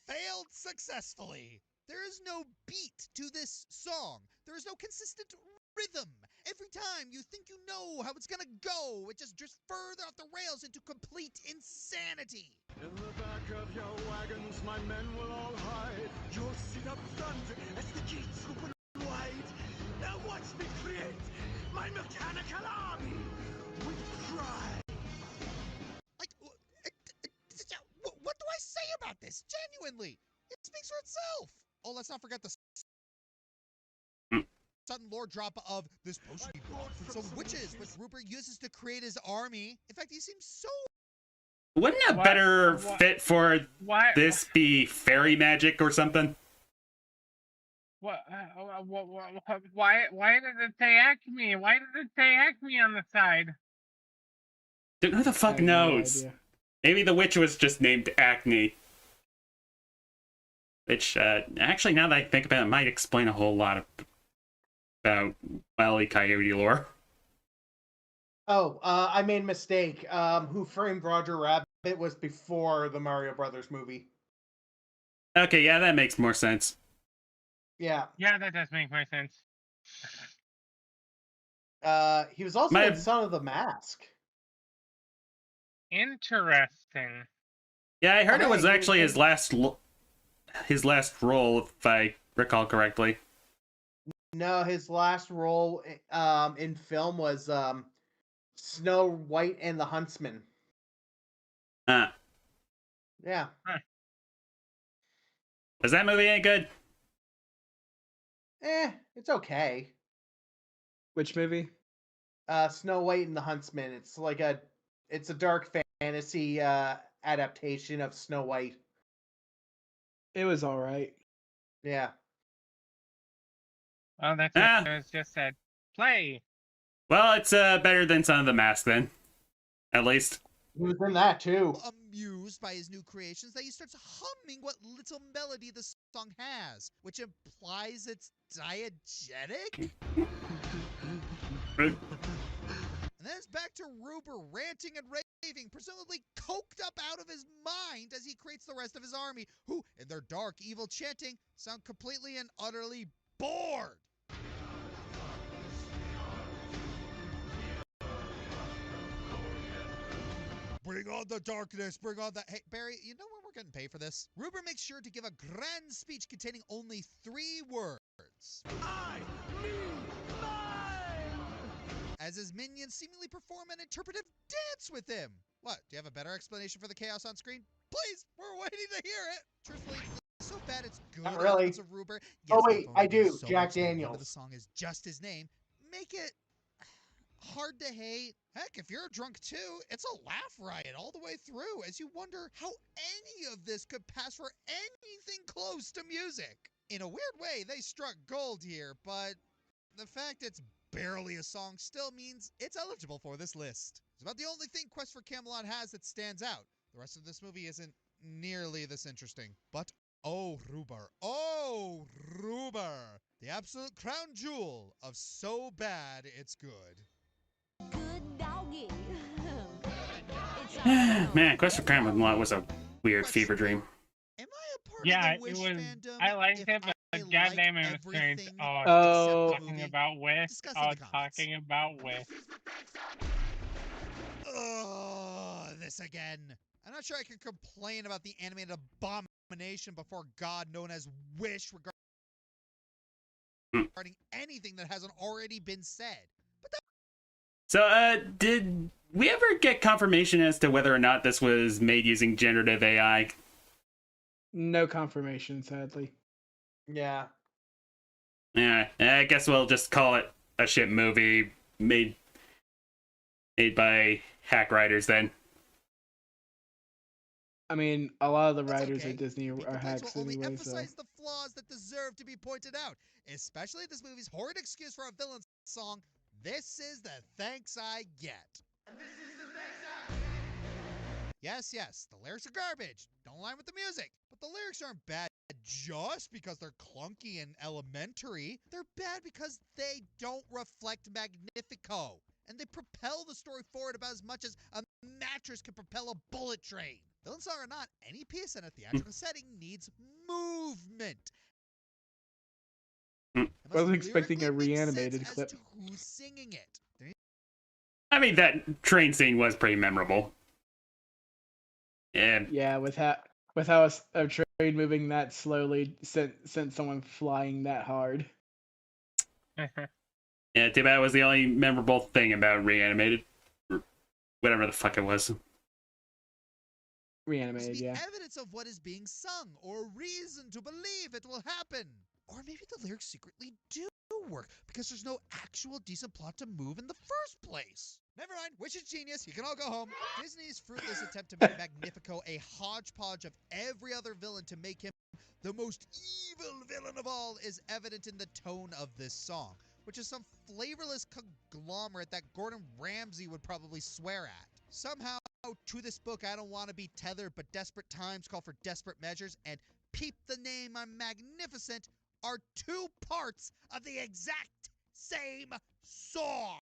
failed successfully. There is no beat to this song. There is no consistent rhythm. Every time you think you know how it's gonna go, it just drifts further off the rails into complete insanity. In the back of your wagons, my men will all hide. You'll sit up front as the gates open wide. Now watch me create my mechanical army with pride. Like, what do I say about this? Genuinely, it speaks for itself. Oh, let's not forget the sudden lore drop of this potion he bought from some witches, which Rupert uses to create his army. In fact, he seems so... Wouldn't a better fit for this be fairy magic or something? What? Why did it say Acme? Why did it say Acme on the side? Dude, who the fuck knows? No idea. Maybe the witch was just named Acne. Which, actually, now that I think about it, might explain a whole lot about Wile E. Coyote lore. Oh, I made a mistake. Who Framed Roger Rabbit was before the Mario Brothers movie. Okay, yeah, that makes more sense. Yeah. Yeah, that does make more sense. He was also in Son of the Mask. Interesting. Yeah, I heard it Hey, was he was actually in- his last role, if I recall correctly. No, his last role in film was Snow White and the Huntsman. Uh, Yeah. was that movie any good? It's okay. Which movie? Snow White and the Huntsman. It's a dark fantasy adaptation of Snow White. It was all right. Yeah. Oh, that's Ah. what it was just said. Play. Well, it's better than Son of the Mask then, at least. He was in that too. Amused by his new creations that he starts humming what little melody the song has, which implies it's diegetic? And then it's back to Ruber ranting and raving, presumably coked up out of his mind as he creates the rest of his army, who, in their dark, evil chanting, sound completely and utterly bored. Bring on the darkness, bring on the... Hey, Barry, you know when we're getting paid for this? Ruber makes sure to give a grand speech containing only 3 words. I, me, mine! As his minions seemingly perform an interpretive dance with him. What, do you have a better explanation for the chaos on screen? Please, we're waiting to hear it. Truthfully, it's so bad it's good. Not really. Of Ruber. Oh, Yes, wait, the I phone is do. so Jack much the name Daniels. of the song is just his name. Make it hard to hate. Heck, if you're drunk too, it's a laugh riot all the way through as you wonder how any of this could pass for anything close to music. In a weird way, they struck gold here, but the fact it's barely a song still means it's eligible for this list. It's about the only thing Quest for Camelot has that stands out. The rest of this movie isn't nearly this interesting. But oh, Ruber, the absolute crown jewel of so bad it's good. Good doggy. Man, Quest for Camelot was a weird fever dream. Am I a part Yeah, of the it Wish was. fandom? I liked if it, but I goddamn, like it was strange. everything Oh. except the Talking movie? about Wish. Discuss in the comments. Talking about Wish. Ugh, this again. I'm not sure I can complain about the animated abomination before God known as Wish regarding anything that hasn't already been said. So, did we ever get confirmation as to whether or not this was made using generative AI? No confirmation, sadly. Yeah. Yeah, I guess we'll just call it a shit movie made by hack writers then. I mean, a lot of the That's writers okay. at Disney The are complaints hacks will only anyway, so. emphasize the flaws that deserve to be pointed out, especially this movie's horrid excuse for a villain song. This is the thanks I get. And this is the thanks I get. Yes, the lyrics are garbage. Don't line with the music. But the lyrics aren't bad just because they're clunky and elementary. They're bad because they don't reflect Magnifico. And they propel the story forward about as much as a mattress can propel a bullet train. Villain song or not, any piece in a theatrical setting needs movement. I was expecting a reanimated clip. As to who's singing it. I mean, that train scene was pretty memorable. And Yeah, with how a train moving that slowly sent someone flying that hard. yeah, too bad it was the only memorable thing about Reanimated. Whatever the fuck it was. Reanimated, Be yeah. evidence of what is being sung, or reason to believe it will happen. Or maybe the lyrics secretly do work, because there's no actual decent plot to move in the first place. Never mind, Wish is genius, you can all go home. Disney's fruitless attempt to make Magnifico a hodgepodge of every other villain to make him the most evil villain of all is evident in the tone of this song, which is some flavorless conglomerate that Gordon Ramsay would probably swear at. Somehow, to this book, I don't want to be tethered, but desperate times call for desperate measures, and Peep the Name I'm Magnificent are 2 parts of the exact same song.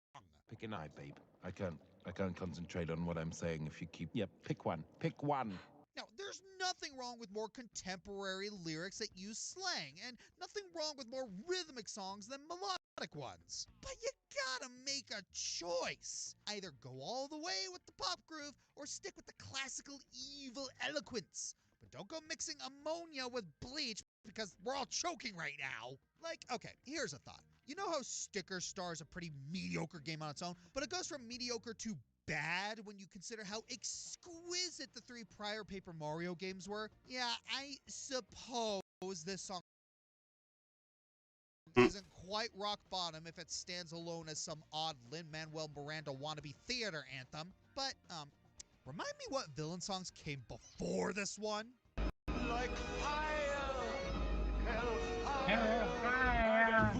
Pick an eye, babe. I can't concentrate on what I'm saying if you keep... Yep, pick one. Pick one. Now, there's nothing wrong with more contemporary lyrics that use slang, and nothing wrong with more rhythmic songs than melodic ones. But you gotta make a choice. Either go all the way with the pop groove or stick with the classical evil eloquence. But don't go mixing ammonia with bleach because we're all choking right now. Like, okay, here's a thought. You know how Sticker Star is a pretty mediocre game on its own, but it goes from mediocre to bad when you consider how exquisite the 3 prior Paper Mario games were? Yeah, I suppose this song isn't quite rock bottom if it stands alone as some odd Lin-Manuel Miranda wannabe theater anthem. But, remind me what villain songs came before this one? Like fire, Hellfire.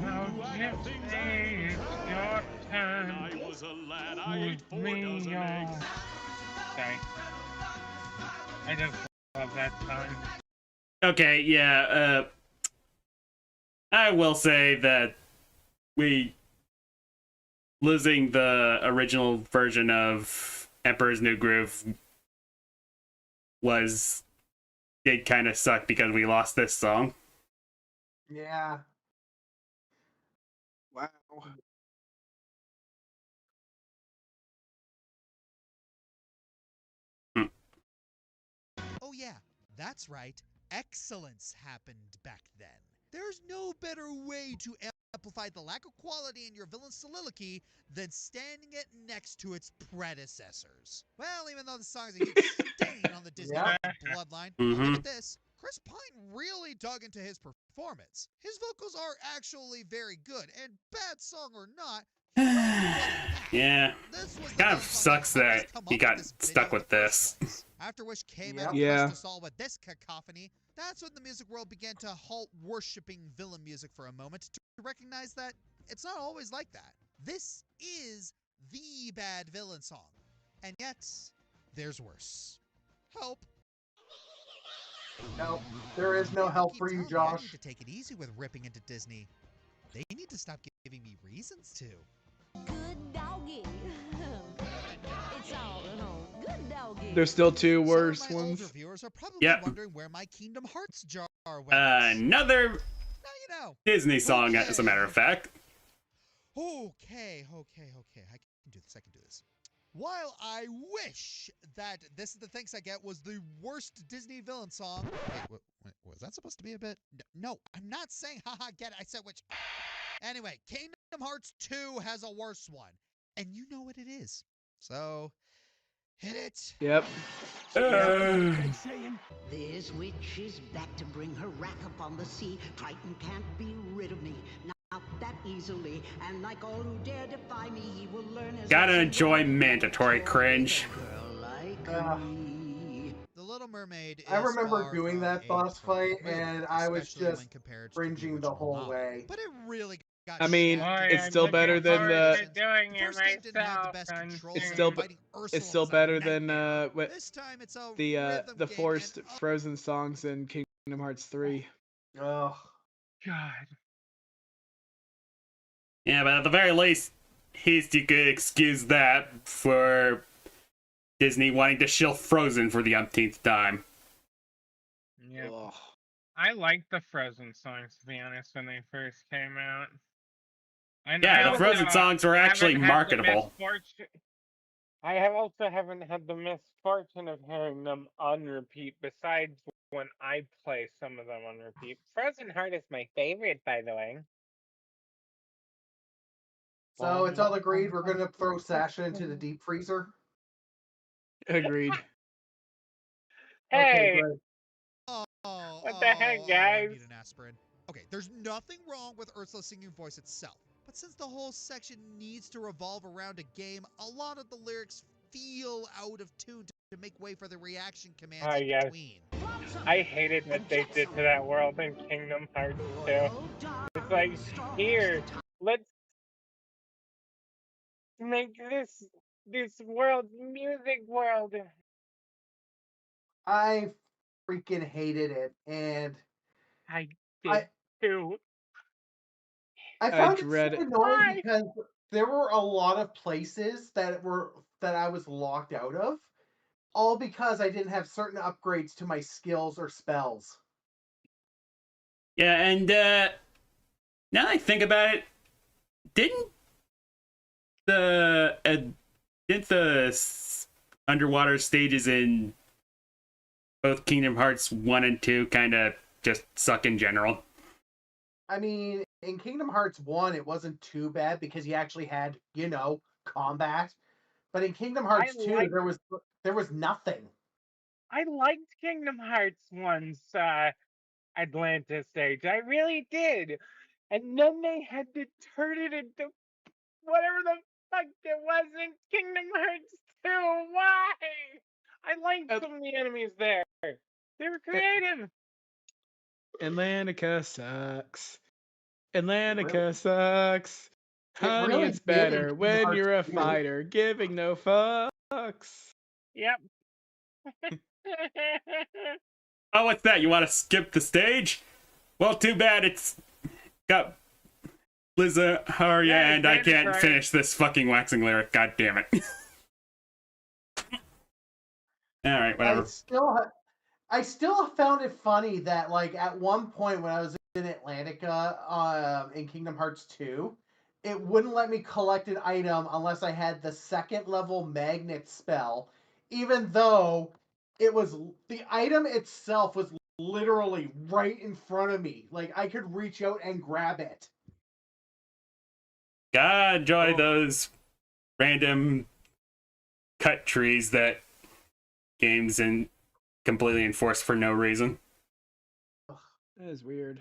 Now, Gypsy, it's your turn. I was a lad, I ate With 4 me, dozen y'all. eggs. Sorry. I just love that song. Okay, yeah, I will say that losing the original version of Emperor's New Groove did kind of suck because we lost this song. Yeah. Wow. Oh yeah, that's right. Excellence happened back then. There's no better way to amplify the lack of quality in your villain's soliloquy than standing it next to its predecessors. Well, even though the song is a huge stain on the Disney bloodline, I'll give it this. Chris Pine really dug into his performance. His vocals are actually very good, and bad song or not, Yeah, kind of sucks that he got stuck with this. After which came out Yeah. us all with this cacophony. That's when the music world began to halt worshipping villain music for a moment to recognize that it's not always like that. This is the bad villain song. And yet, there's worse. Help. No, there is no help for you, I need Josh. to take it easy with ripping into Disney. They need to stop giving me reasons to. Good doggy. It's all at home. Good doggy. There's still 2 Some of worse my older ones. viewers are probably Yep. wondering where my Kingdom Hearts jar went. Another Now you know. Disney song, as a matter of fact. Okay. I can do this. While I wish that This Is the Thanks I Get was the worst Disney villain song. Wait, was that supposed to be a bit? No, I'm not saying haha get it. I said which. Anyway, Kingdom Hearts 2 has a worse one. And you know what it is. So, hit it. Yep. This witch is back to bring her wrath upon the sea. Triton can't be rid of me, not that easily. And like all who dare defy me, he will learn his Gotta lesson. enjoy mandatory cringe. Girl like me. The Little Mermaid is I remember far doing from that a boss fight, perfect movie, and I was especially when just compared to cringing the original whole novel. way. But it really got I mean, shafted. it's still better than the doing The it first game didn't have the myself. best controls. It's and still fighting Ursula it's still was a better than nightmare. what This time it's a the rhythm game forced and Frozen songs in Kingdom Hearts 3. Ugh. God. Yeah, but at the very least, you could excuse that for Disney wanting to shill Frozen for the umpteenth time. Yeah. Ugh. I liked the Frozen songs, to be honest, when they first came out. And Yeah, I the also Frozen songs were actually haven't had the marketable. I have also haven't had the misfortune of hearing them on repeat, besides when I play some of them on repeat. Frozen Heart is my favorite, by the way. So it's all agreed we're gonna throw Sasha into the deep freezer. Agreed. Okay, Hey, great. what the heck, guys? I need an aspirin. Okay, there's nothing wrong with Ursula's singing voice itself. But since the whole section needs to revolve around a game, a lot of the lyrics feel out of tune to make way for the reaction commands in yes. between. I hated what they did to that world in Kingdom Hearts 2. It's like, here, let's make this world music world. I freaking hated it, and I did too. I I found it dread so it. annoying Why? because there were a lot of places that I was locked out of, all because I didn't have certain upgrades to my skills or spells. Yeah, and Now that I think about it, didn't the underwater stages in both Kingdom Hearts 1 and 2 kind of just suck in general? I mean, in Kingdom Hearts 1, it wasn't too bad because you actually had, combat. But in Kingdom Hearts 2, there was nothing. I liked Kingdom Hearts 1's Atlantis stage. I really did. And then they had to turn it into whatever the fuck it was in Kingdom Hearts 2. Why? I liked some of the enemies there. They were creative. Atlantica sucks. Atlantica sucks. Honey, really it's did in better Kingdom when Hearts you're a 2. fighter, giving no fucks. Yep. Oh, what's that? You want to skip the stage? Well, too bad it's got Blizzard and I can't finish this fucking waxing lyric. God damn it. Alright, whatever. I still found it funny that, like, at one point when I was in Atlantica in Kingdom Hearts 2, it wouldn't let me collect an item unless I had the second level magnet spell, even though the item itself was literally right in front of me. Like, I could reach out and grab it. Gotta enjoy those random cut trees that games and completely enforce for no reason. That is weird.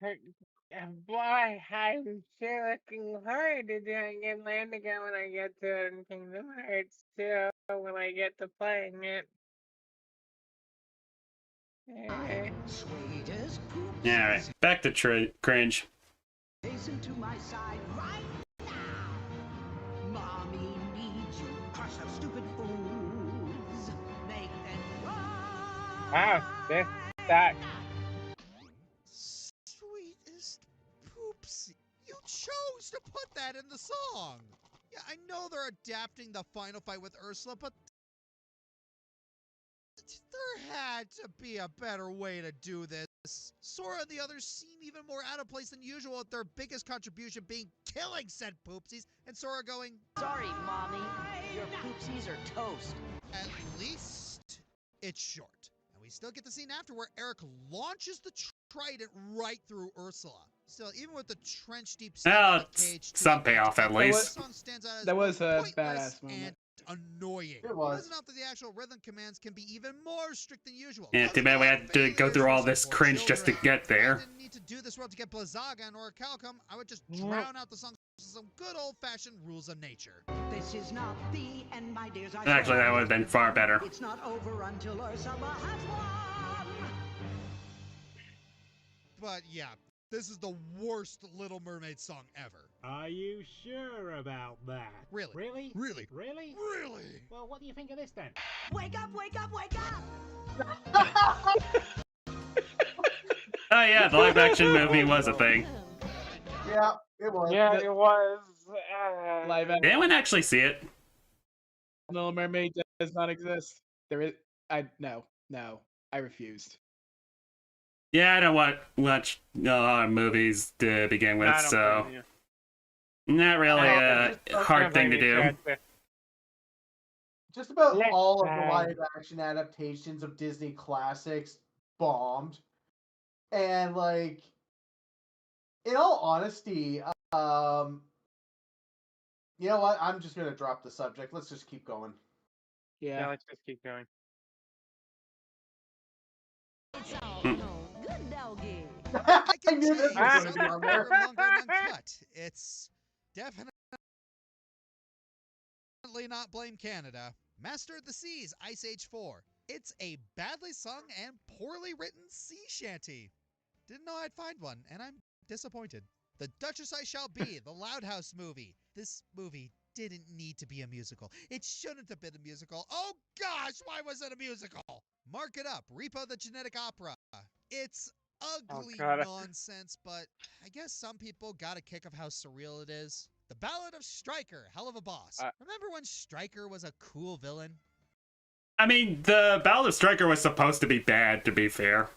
Boy, I'm sure looking forward to doing Atlantica when I get to it in Kingdom Hearts 2, when I get to playing it. Alright, back to cringe. Hasten to my side right now. Mommy needs you. Crush the stupid fools. Make them run. Wow, that. Sweetest Poopsie. You chose to put that in the song. Yeah, I know they're adapting the final fight with Ursula, but there had to be a better way to do this. Sora and the others seem even more out of place than usual, with their biggest contribution being killing said Poopsies, and Sora going, Sorry, Mommy. Your poopsies are toast. at least it's short. And we still get the scene after where Eric launches the trident right through Ursula. Still, even with the trench deep Well, some payoff at least. That was a badass moment. Annoying. It was. Wasn't enough that the actual rhythm commands can be even more strict than usual. Yeah, too bad we had to go through all this cringe just to get there. I didn't need to do this world to get Blizzaga and or Calcum. I would just drown out the songs with some good old-fashioned rules of nature. This is not the end, my dears. Actually, that would have been far better. It's not over until Ursula has won. But yeah, this is the worst Little Mermaid song ever. Are you sure about that? Really? Really? Really? Really? Really? Well, what do you think of this then? Wake up, wake up, wake up! Oh yeah, the live action movie was a thing. Yeah, it was. Yeah, it was. Live Did anyone actually see it? Little Mermaid does not exist. There is. No. I refused. Yeah, I don't watch a lot of movies to begin with, so not really a hard thing to do. Just about all of the live action adaptations of Disney classics bombed. And, like, in all honesty, you know what? I'm just going to drop the subject. Let's just keep going. Yeah, let's just keep going. Good doggy. I I knew this was going to be on there. Longer and uncut. It's definitely not Blame Canada. Master of the Seas, Ice Age 4. It's a badly sung and poorly written sea shanty. Didn't know I'd find one, and I'm disappointed. The Duchess I Shall Be, the Loud House movie. This movie didn't need to be a musical. It shouldn't have been a musical. Oh gosh, why was it a musical? Mark It Up, Repo the Genetic Opera. It's ugly nonsense, but I guess some people got a kick of how surreal it is. The Ballad of Stryker, hell of a boss. Remember when Stryker was a cool villain? I mean, the Ballad of Stryker was supposed to be bad, to be fair.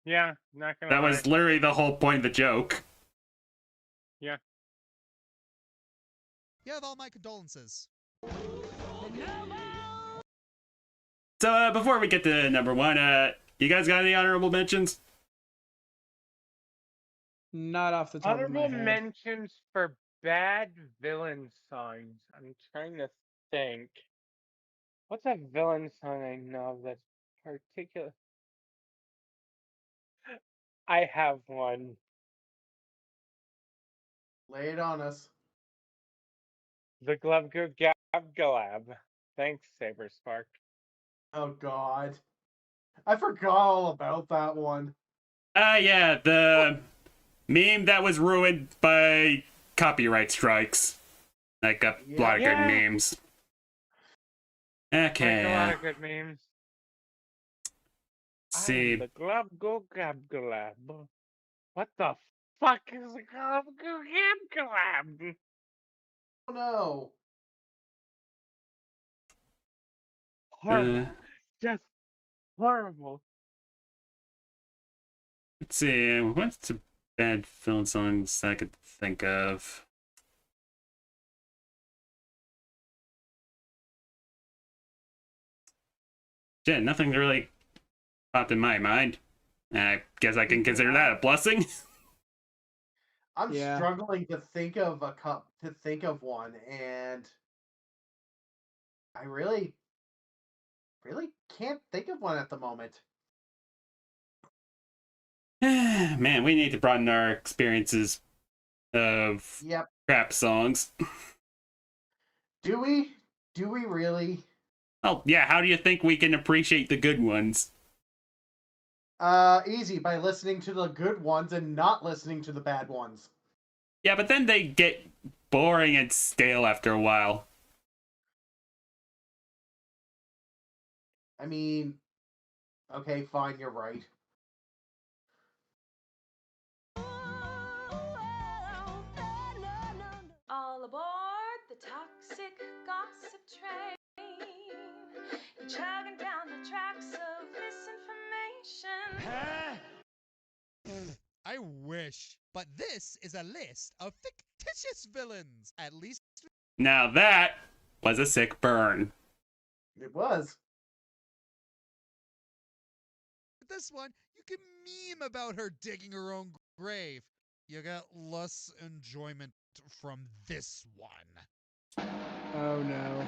Yeah, not gonna That lie. was literally the whole point of the joke. You have all my condolences. So before we get to number one, you guys got any honorable mentions? Not off the top of my Honorable head. mentions for bad villain songs. I'm trying to think. What's a villain song I know of that's particular? I have one. Lay it on us. The Glove Go Gab Galab. Thanks, Saberspark. Oh God, I forgot all about that one. Yeah, the meme that was ruined by copyright strikes. Like a lot of good memes. Okay. Like a lot of good memes. See. The Glove Go Gab Galab. What the fuck is the Glove Go Gab Galab? Oh no. Horrible. Just horrible. Let's see. What's the bad villain songs I could think of? Yeah, nothing really popped in my mind. I guess I can consider that a blessing. I'm struggling to think of one, and I really can't think of one at the moment. Man, we need to broaden our experiences of crap songs. Do we? Do we really? Oh, yeah, how do you think we can appreciate the good ones? Easy, by listening to the good ones and not listening to the bad ones. Yeah, but then they get boring and stale after a while. I mean, okay, fine, you're right. All aboard the toxic gossip train. You're chugging down the tracks of misinformation. I wish, but this is a list of fictitious villains. At least. Now that was a sick burn. It was. This one, you can meme about her digging her own grave. You get less enjoyment from this one. Oh no.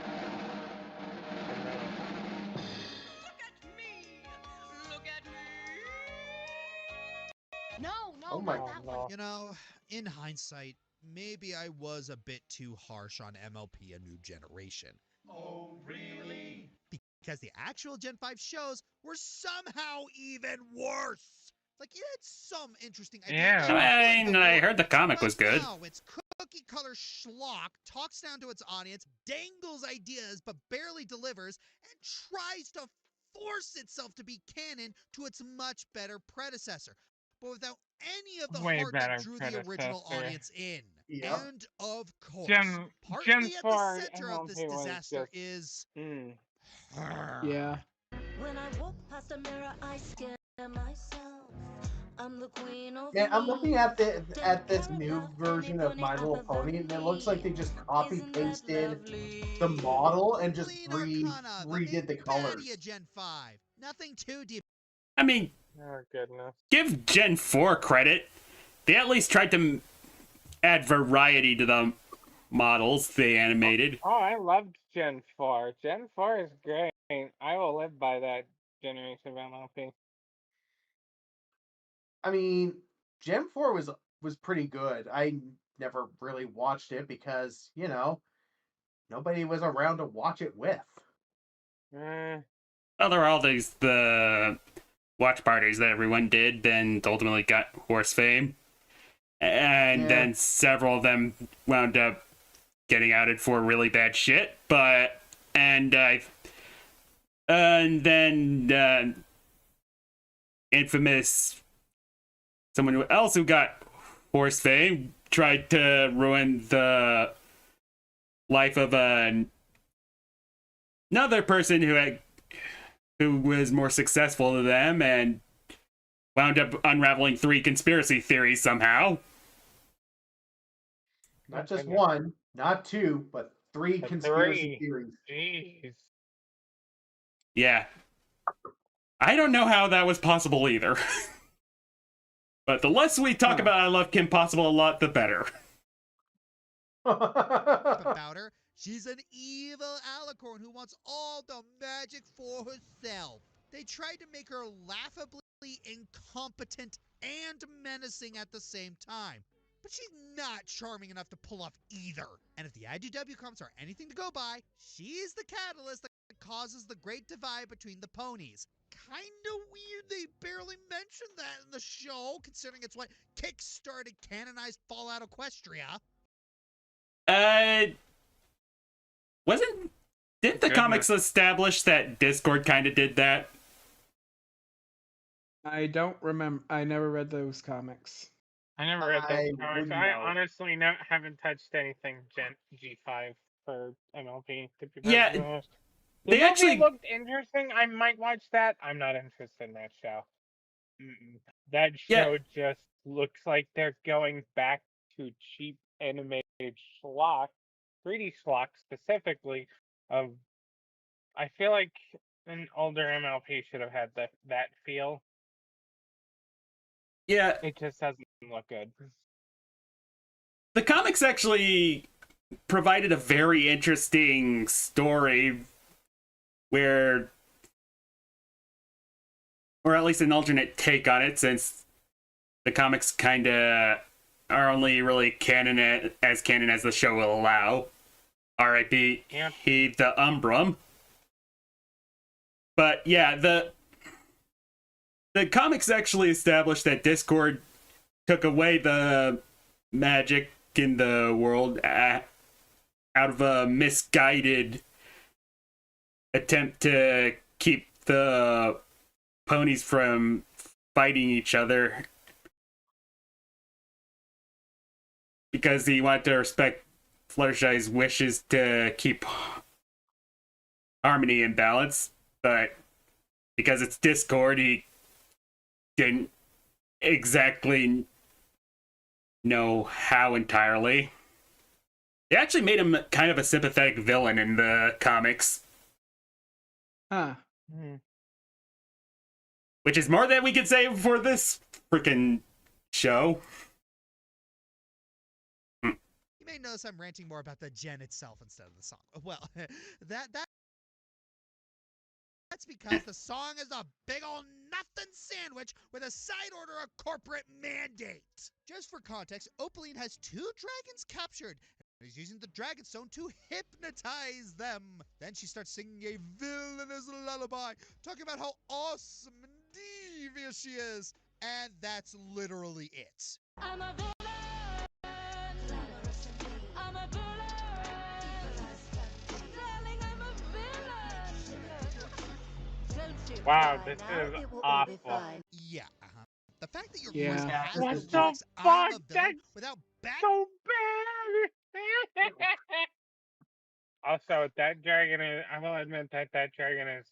No, Oh not my that one. You know, in hindsight, maybe I was a bit too harsh on MLP A New Generation. Oh, really? Because the actual Gen 5 shows were somehow even worse. Like, it had some interesting ideas. I mean, I heard the comic was good. No, it's cookie color schlock, talks down to its audience, dangles ideas but barely delivers, and tries to force itself to be canon to its much better predecessor, but without any of the heart that drew the original audience in. Yep. And of course, Gen partly at 4 the center of this MLP was disaster just- is her. Yeah. When I walk past a mirror, I scare myself. I'm the queen of Yeah, I'm looking at this new version of My Little Pony, and it looks like they just copy pasted the model and just redid the colors. Gen 5. Nothing too deep. I mean, Oh, goodness. give Gen 4 credit. They at least tried to add variety to the models they animated. Oh, I loved Gen 4. Gen 4 is great. I will live by that generation of MLP. I mean, Gen 4 was pretty good. I never really watched it because, nobody was around to watch it with. Well, there were all the watch parties that everyone did, then ultimately got horse fame. And then several of them wound up getting outed for really bad shit. And then infamous someone else who got horse fame tried to ruin the life of another person who was more successful than them and wound up unraveling 3 conspiracy theories somehow. Not just one. Not 2, but 3 The conspiracy 3. theories. Jeez. Yeah. I don't know how that was possible either. But the less we talk about I Love Kim Possible a lot, the better. About her, she's an evil alicorn who wants all the magic for herself. They tried to make her laughably incompetent and menacing at the same time. But she's not charming enough to pull off either. And if the IDW comics are anything to go by, she's the catalyst that causes the great divide between the ponies. Kinda weird they barely mentioned that in the show, considering it's what kick-started canonized Fallout Equestria. Didn't the comics establish that Discord kind of did that? I don't remember. I never read those comics. I never read I those comics. wouldn't I know. honestly haven't touched anything Gen G5 for MLP. To be Yeah, perfectly honest. they The movie actually- looked interesting. I might watch that. I'm not interested in that show. That show just looks like they're going back to cheap animated schlock, 3D schlock specifically. I feel like an older MLP should have had that feel. Yeah, It just doesn't look good. the comics actually provided a very interesting story where, or at least an alternate take on it, since the comics kind of are only really canon as the show will allow. R.I.P. Yeah. He the Umbrum. But yeah, the comics actually established that Discord took away the magic in the world out of a misguided attempt to keep the ponies from fighting each other, because he wanted to respect Fluttershy's wishes to keep harmony and balance, but because it's Discord, he didn't exactly know how entirely. They actually made him kind of a sympathetic villain in the comics, Huh. which is more than we could say for this freaking show. You may notice I'm ranting more about the gen itself instead of the song. Well, that's because the song is a big ol' nothing sandwich with a side order of corporate mandate. Just for context, Opaline has 2 dragons captured, and is using the dragon stone to hypnotize them. Then she starts singing a villainous lullaby, talking about how awesome and devious she is. And that's literally it. I'm a villain. I'm a villain. Darling, I'm a villain. Don't you Wow, cry this now, is it will all awful. be fine. Yeah, The fact that your Yeah. voice has What the the lyrics, I'm fuck? a villain, That's without back. so bad. Also, that dragon is. I will admit that dragon is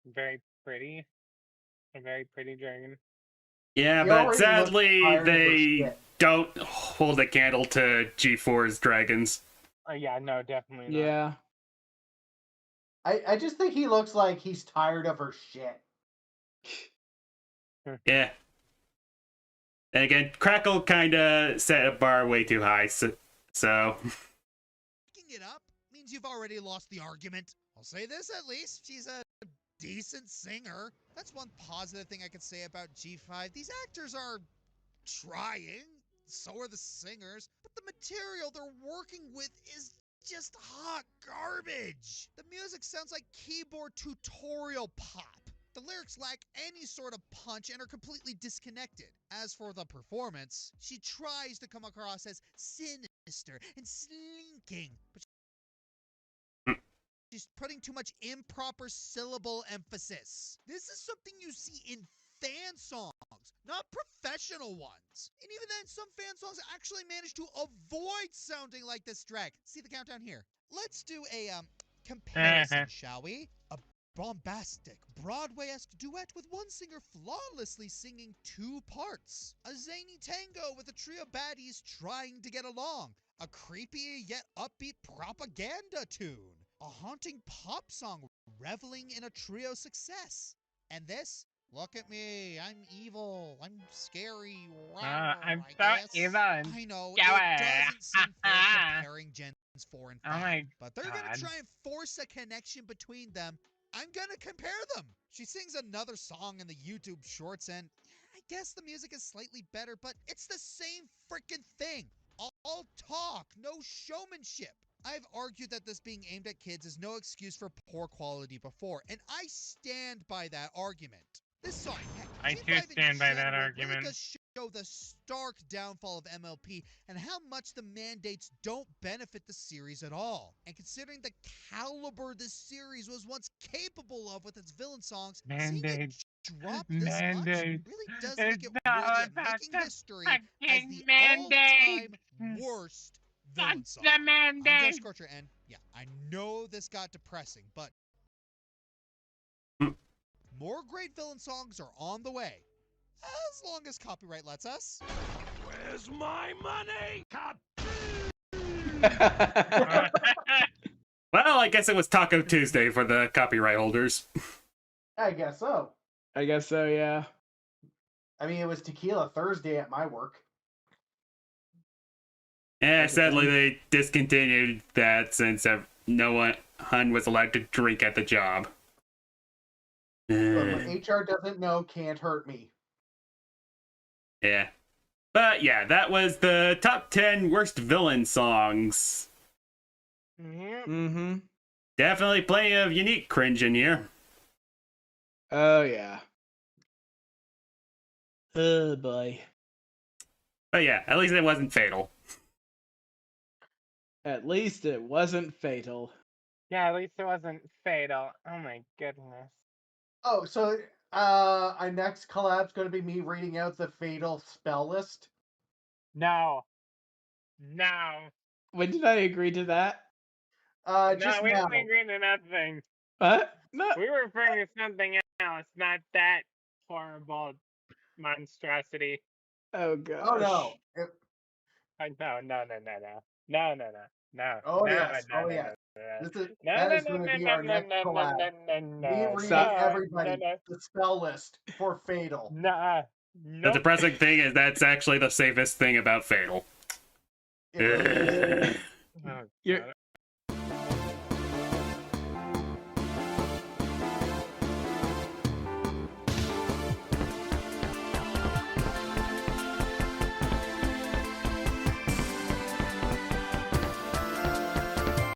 very pretty. A very pretty dragon. Yeah, He but already sadly, looks tired of her they shit. don't hold a candle to G4's dragons. Yeah, no, definitely not. Yeah. I just think he looks like he's tired of her shit. Yeah. And again, Crackle kind of set a bar way too high, so... Picking it up means you've already lost the argument. I'll say this at least, she's a decent singer. That's one positive thing I could say about G5. These actors are trying, so are the singers, but the material they're working with is just hot garbage. The music sounds like keyboard tutorial pop. The lyrics lack any sort of punch and are completely disconnected. As for the performance, she tries to come across as sinister and slinking, but she's putting too much improper syllable emphasis. This is something you see in fan songs, not professional ones. And even then, some fan songs actually manage to avoid sounding like this track. See the countdown here. Let's do a comparison, shall we? A bombastic, Broadway-esque duet with one singer flawlessly singing 2 parts. A zany tango with a trio of baddies trying to get along. a creepy yet upbeat propaganda tune, a haunting pop song reveling in a trio success. And this? Look at me, I'm evil, I'm scary, I'm I so guess. evil and I know, scary. it doesn't seem fair comparing Gens 4 and 5, Oh my but they're gonna God. try and force a connection between them. I'm gonna compare them. She sings another song in the YouTube shorts, and I guess the music is slightly better, but it's the same freaking thing. All talk, no showmanship. I've argued that this being aimed at kids is no excuse for poor quality before, and I stand by that argument. This song, heck, I G5 too in stand by that general argument. really does show the stark downfall of MLP and how much the mandates don't benefit the series at all. And considering the caliber this series was once capable of with its villain songs, seeing it Mandates. drop this much Mandates. really does It's make it all worthy of about making the history as fucking the mandate. all-time worst Fuck villain song. the I'm mandate. Joshscorcher, and yeah, I know this got depressing, but more great villain songs are on the way, as long as copyright lets us. Where's my money? Well, I guess it was Taco Tuesday for the copyright holders. I guess so. I guess so, yeah. I mean, it was Tequila Thursday at my work. Yeah, Like sadly again. they discontinued that since no one was allowed to drink at the job. But what HR doesn't know can't hurt me. Yeah. But yeah, that was the top 10 worst villain songs. Mm-hmm. Definitely plenty of unique cringe in here. Oh, yeah. Oh, boy. But yeah, at least it wasn't fatal. At least it wasn't fatal. Yeah, at least it wasn't fatal. Oh my goodness. Oh, so our next collab's going to be me reading out the fatal spell list. No. No. When did I agree to that? Just No, we now. didn't agree to nothing. What? No. We were referring to something else, not that horrible monstrosity. Oh, gosh. Oh no. No. Oh no, yes. no, Oh no, yes. no, That is going to be our next collab. Me reading everybody the spell list for fatal. No. The depressing thing is that's actually the safest thing about fatal. It really is. Oh, You're God.